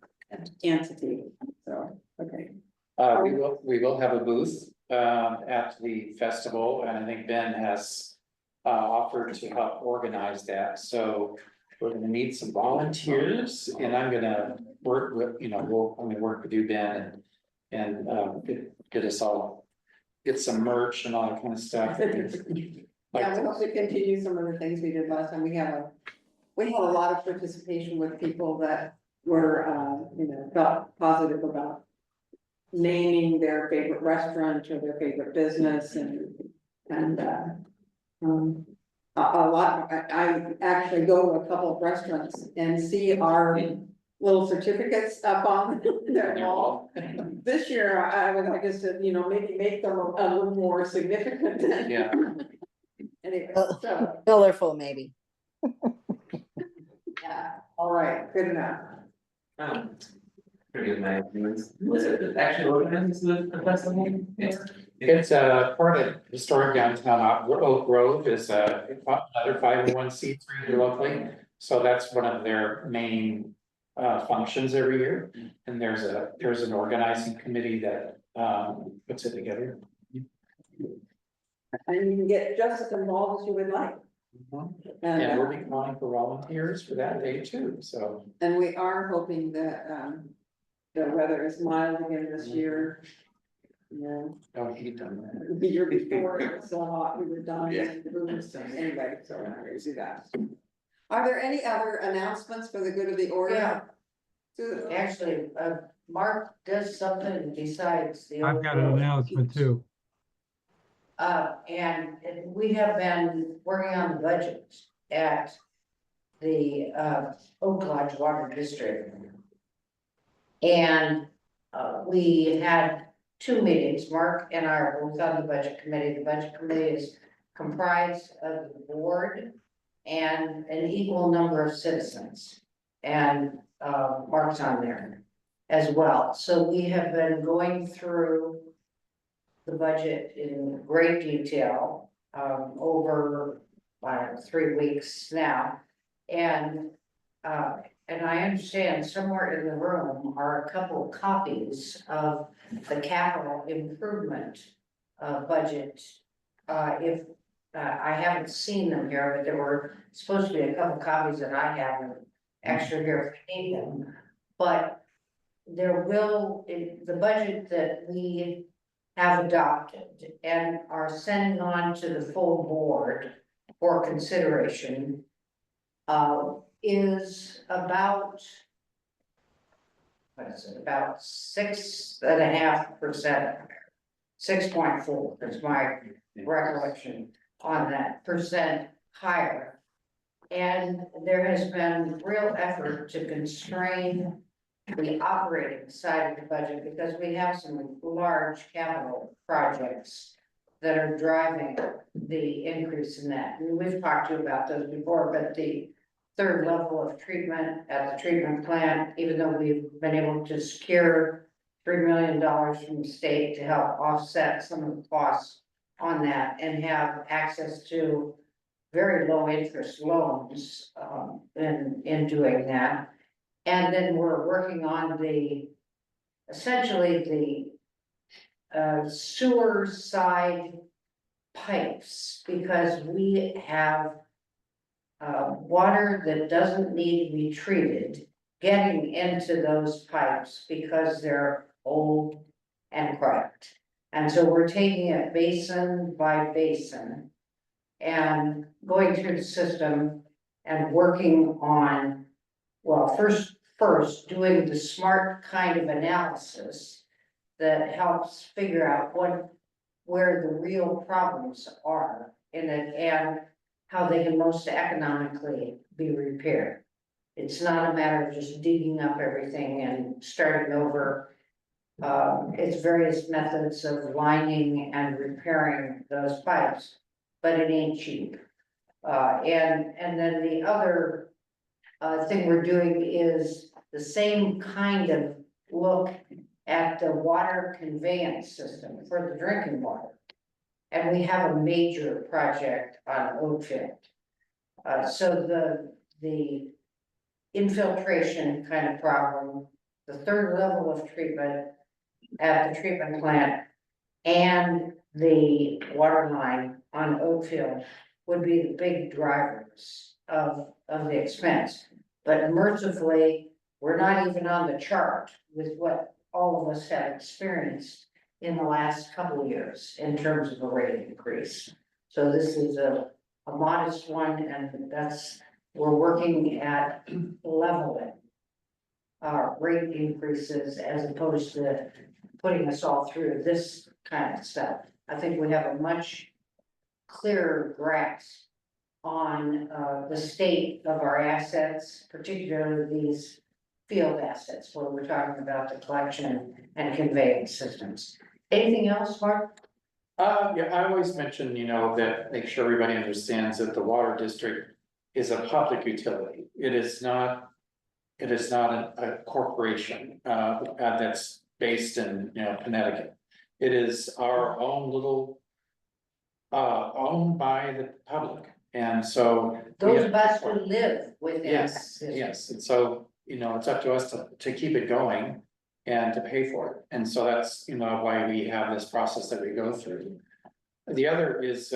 entity, so, okay. We will have a booth at the festival, and I think Ben has offered to help organize that, so we're gonna need some volunteers, and I'm gonna work with, I'm gonna work with you, Ben, and get us all, get some merch and all that kind of stuff. Yeah, we hope to continue some of the things we did last time. We had a lot of participation with people that were, felt positive about naming their favorite restaurant or their favorite business and a lot, I actually go to a couple of restaurants and see our little certificates up on their wall. This year, I guess, maybe make them a little more significant. Yeah. Anyway, so, Colorful, maybe. yeah, all right, good enough. Pretty good, my opinions. Was it actually organized the festival? It's part of historic downtown Oak Grove is another 501c3 locally, so that's one of their main functions every year. And there's an organizing committee that puts it together. And you can get just as involved as you would like. And we'll be calling for volunteers for that day too, so. And we are hoping that, the weather is mild again this year. Yeah, Oh, he done that. the year before it was so hot, we were dying Yeah. in the rooms, anyway, so we're not gonna do that. Are there any other announcements for the good of the order? Yeah. Susan? Actually, Mark does something besides the. I've got an announcement too. And we have been working on the budget at the, Oak Lodge Water District. And, we had 2 meetings, Mark and I are both on the budget committee. The budget committee is comprised of the board and an equal number of citizens. And, Mark's on there as well. So we have been going through the budget in great detail, over 3 weeks now. And I understand somewhere in the room are a couple of copies of the capital improvement budget. If I haven't seen them here, but there were supposed to be a couple copies that I have extra here if you need them. But there will, the budget that we have adopted and are sending on to the full board for consideration is about, what is it, about 6.5%, 6.4 is my recollection on that percent higher. And there has been real effort to constrain the operating side of the budget because we have some large capital projects that are driving the increase in that. And we've talked to you about those before, but the 3rd level of treatment at the treatment plant, even though we've been able to secure $3 million from the state to help offset some of the costs on that and have access to very low interest loans in doing that. And then we're working on essentially the sewer side pipes, because we have water that doesn't need to be treated getting into those pipes because they're old and cracked. And so we're taking it basin by basin and going through the system and working on, well, first doing the smart kind of analysis that helps figure out where the real problems are in it and how they can most economically be repaired. It's not a matter of just digging up everything and starting over. It's various methods of lining and repairing those pipes, but it ain't cheap. And then the other thing we're doing is the same kind of look at the water conveyance system for the drinking water. And we have a major project on Oakfield. So the infiltration kind of problem, the 3rd level of treatment at the treatment plant and the water line on Oakfield would be the big drivers of the expense. But mercifully, we're not even on the chart with what all of us have experienced in the last couple of years in terms of a rate increase. So this is a modest one, and we're working at leveling rate increases as opposed to putting us all through this kind of stuff. I think we have a much clearer grasp on the state of our assets, particularly these field assets where we're talking about the collection and conveyance systems. Anything else, Mark? Yeah, I always mention, that make sure everybody understands that the water district is a public utility. It is not a corporation that's based in, Connecticut. It is our own little owned by the public. And so those of us who live within. Yes, and so you know, it's up to us to keep it going and to pay for it. And so that's, you know, why we have this process that we go through. The other is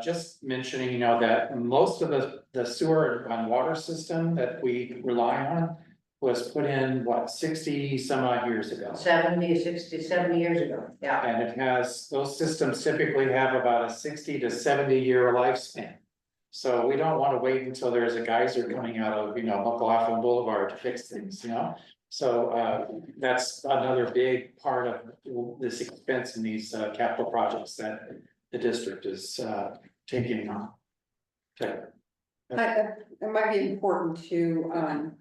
just mentioning, you know, that most of the sewer and water system that we rely on was put in, what, 60 some odd years ago. 70, 60, 70 years ago, yeah. And it has, those systems typically have about a 60 to 70-year lifespan. So we don't want to wait until there's a geyser coming out of, you know, McLaughlin Boulevard to fix things, you know? So that's another big part of this expense in these capital projects that the district is taking on. Okay. It might be important to,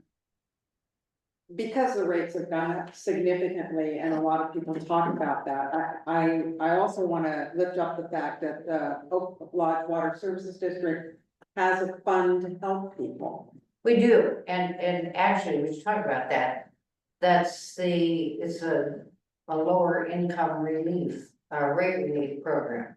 because the rates have gone up significantly and a lot of people talk about that, I also want to lift up the fact that the Oak Lodge Water Services District has a fund to help people. We do, and actually, we should talk about that. It's a lower income relief, rate relief program.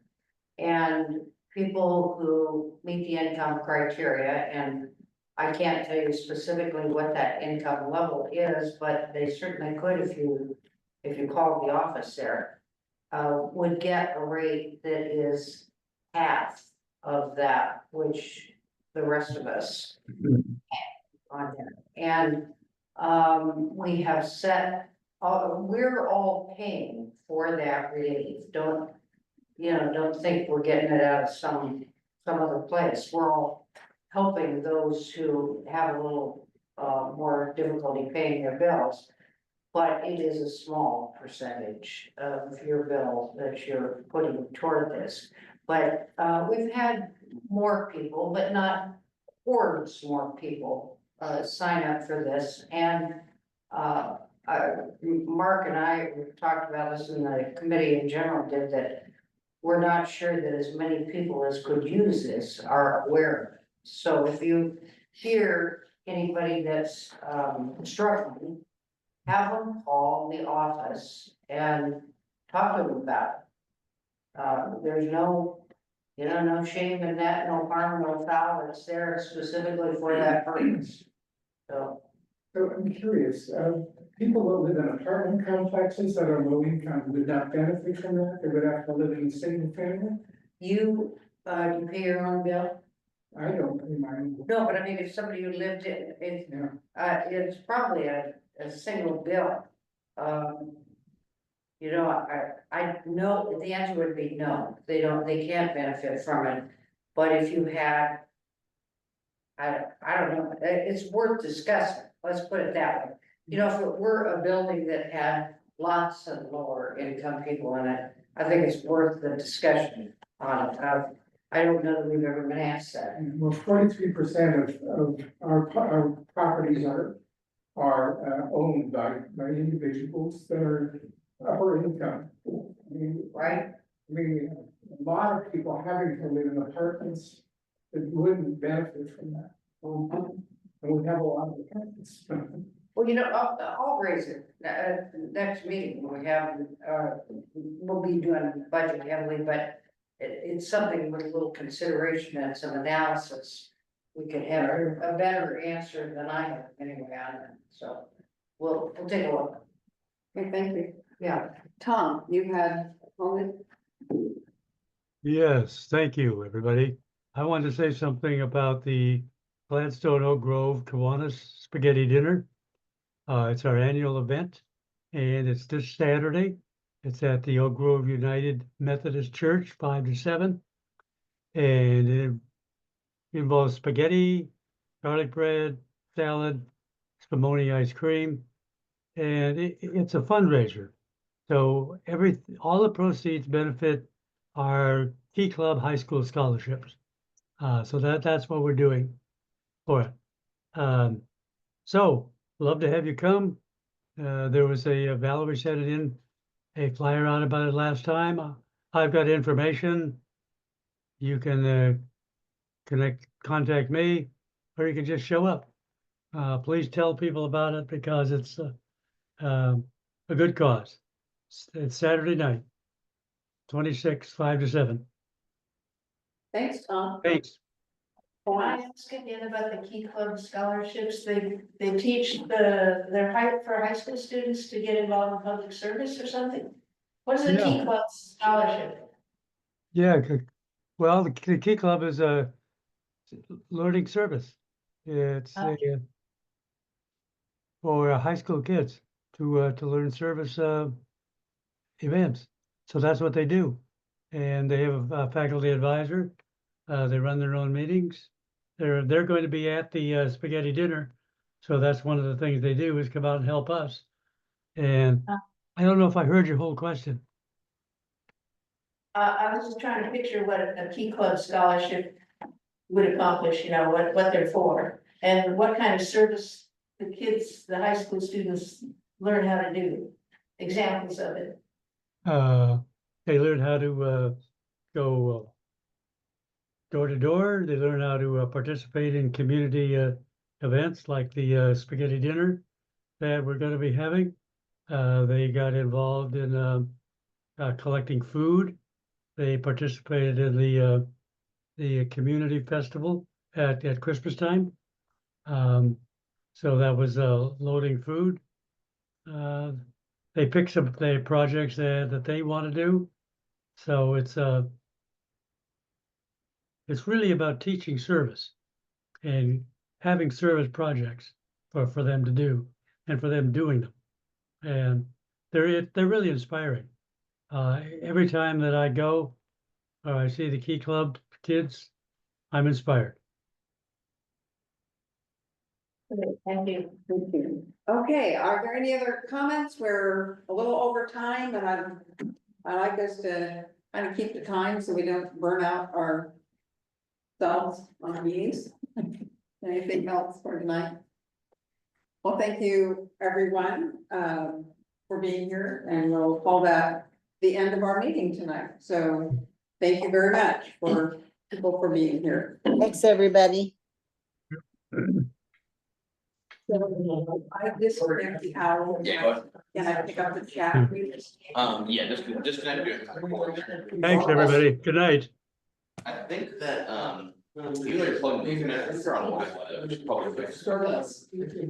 And people who meet the income criteria, and I can't tell you specifically what that income level is, but they certainly could if you call the office there, would get a rate that is half of that, which the rest of us on there. And we have set, we're all paying for that relief. Don't think we're getting it out of some other place. We're all helping those who have a little more difficulty paying their bills. But it is a small percentage of your bill that you're putting toward this. But we've had more people, but not hordes more people sign up for this. And Mark and I talked about this in the committee in general, did that we're not sure that as many people as could use this are aware of it. So if you hear anybody that's struggling, have them call the office and talk to them about it. There's no shame in that, no harm, no foul. It's there specifically for that purpose. So I'm curious, people that live in apartment complexes that are low income would not benefit from that, they would have to live in single family? you pay your own bill? I don't pay mine. No, but I mean, if somebody who lived in, it's probably a single bill. I know, the answer would be no, they can't benefit from it. But if you had, I don't know, it's worth discussing, let's put it that way. If it were a building that had lots of lower income people in it, I think it's worth the discussion on it. I don't know that we've ever been asked that. Well, 43% of our properties are owned by individuals that are upper income. Right? I mean, a lot of people having to live in apartments that wouldn't benefit from that. And we have a lot of apartments. Well, I'll raise it, next meeting, when we have, we'll be doing budget heavily, but it's something with a little consideration and some analysis. We could have a better answer than I have anyway on it, so we'll take a look. Okay, thank you. Yeah. Tom, you had a comment? Yes, thank you, everybody. I wanted to say something about the Gladstone Oak Grove Kiwanis Spaghetti Dinner. It's our annual event, and it's this Saturday. It's at the Oak Grove United Methodist Church, 5 to 7. And it involves spaghetti, garlic bread, salad, spumoni ice cream, and it's a fundraiser. So all the proceeds benefit our Key Club high school scholarships. So that's what we're doing for it. So love to have you come. There was Valerie sent it in a flyer out about it last time. I've got information. You can contact me, or you can just show up. Please tell people about it because it's a good cause. It's Saturday night, 26, 5 to 7. Thanks, Tom. Thanks. Can I ask again about the Key Club scholarships? They teach for high school students to get involved in public service or something? What is a Key Yeah. Club scholarship? Yeah, well, the Key Club is a learning service. It's for high school kids to learn service events. So that's what they do. And they have a faculty advisor. They run their own meetings. They're going to be at the spaghetti dinner. So that's one of the things they do is come out and help us. And I don't know if I heard your whole question. I was just trying to picture what a Key Club scholarship would accomplish, you know, what they're for. And what kind of service the kids, the high school students learn how to do. Examples of it. They learn how to go door to door. They learn how to participate in community events like the spaghetti dinner that we're going to be having. They got involved in collecting food. They participated in the community festival at Christmas time. So that was loading food. They pick some the projects that they want to do. So it's really about teaching service and having service projects for them to do and for them doing them. And they're really inspiring. Every time that I go or I see the Key Club kids, I'm inspired. Thank you. Thank you. Okay, are there any other comments? We're a little over time and I like us to kind of keep the time so we don't burn out ourselves on the meetings. Anything else for tonight? Well, thank you, everyone, for being here, and we'll call that the end of our meeting tonight. So thank you very much for people for being here. Thanks, everybody. I disconnect the owl. Yeah. Can I pick up the chat, please? Yeah, disconnect your. Thanks, everybody. Good night. I think that, you know, you're plugging these in, I think you're on Wi-Fi, which is probably good.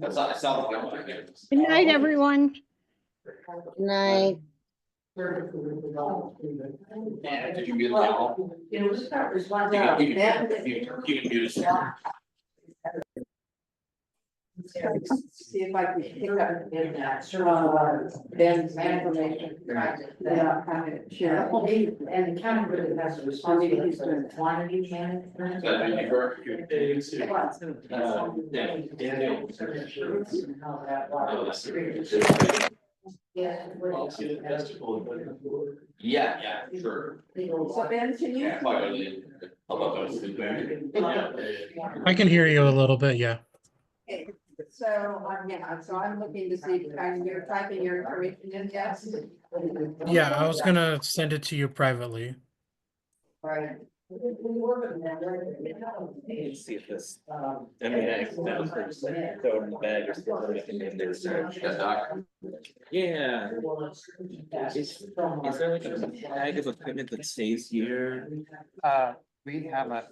That's not, it sounds like I'm here. Good night, everyone. Good night. Yeah, did you mute it all? You know, start responding. You can mute it. See if I can pick up in that, Ben's information. Yeah, I can share. And the county really has a responsibility for quantity management. Yeah, sure. So Ben, can you? I can hear you a little bit, yeah. Okay, so, yeah, so I'm looking to see, you're typing your information in, yes? Yeah, I was gonna send it to you privately. Right. See if this, I mean, I accidentally just like throw it in the bag or something and there's. Yeah. Is there like a bag of equipment that stays here? We have a,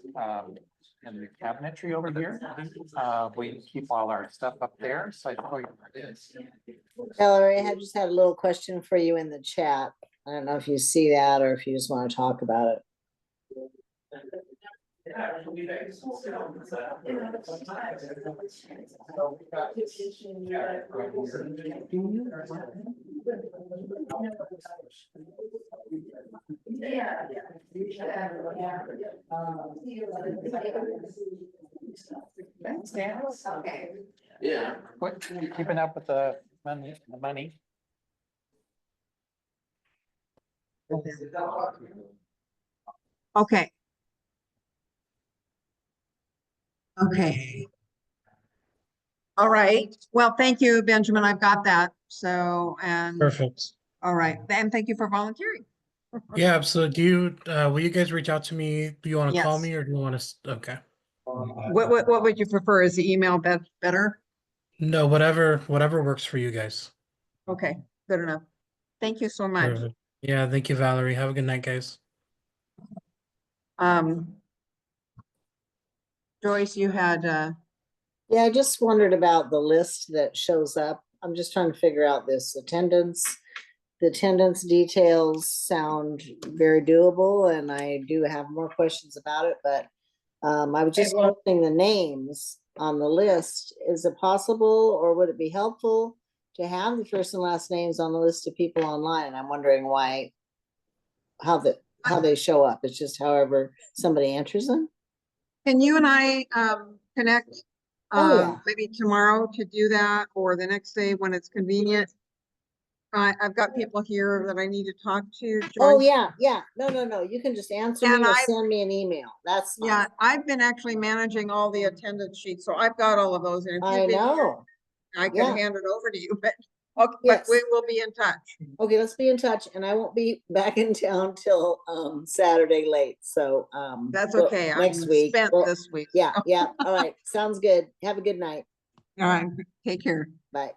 in the cabinetry over here, we keep all our stuff up there, so I tell you where it is. Valerie, I just had a little question for you in the chat. I don't know if you see that or if you just want to talk about it. Okay. Yeah. What, keeping up with the money? Okay. Okay. All right. Well, thank you, Benjamin. I've got that. So, and Perfect. all right. And thank you for volunteering. Yeah, absolutely. Do you, will you guys reach out to me? Do you want to call Yes. me or do you want to, okay. What would you prefer? Is the email better? No, whatever works for you guys. Okay, good enough. Thank you so much. Perfect. Yeah, thank you, Valerie. Have a good night, guys. Do Joyce, you had, Yeah, I just wondered about the list that shows up. I'm just trying to figure out this attendance. The attendance details sound very doable, and I do have more questions about it, but I was just questioning the names on the list. Is it possible, or would it be helpful to have the first and last names on the list of people online? And I'm wondering why, how they show up. It's just however somebody enters them. can you and I connect? Oh, yeah. Maybe tomorrow to do that, or the next day when it's convenient. I've got people here that I need to talk to. Oh, Joyce. yeah. No. You can just answer And me or I- send me an email. That's fine. Yeah, I've been actually managing all the attendance sheets, so I've got all of those. And if I you've been here, know. I can Yeah. hand it over to you, but, okay, but we will be in touch. Okay, let's be in touch, and I won't be back in town till Saturday late, so That's well, okay. next I'm week. spent Well, this week. Yeah, all right, sounds good. Have a good night. All right, take care. Bye.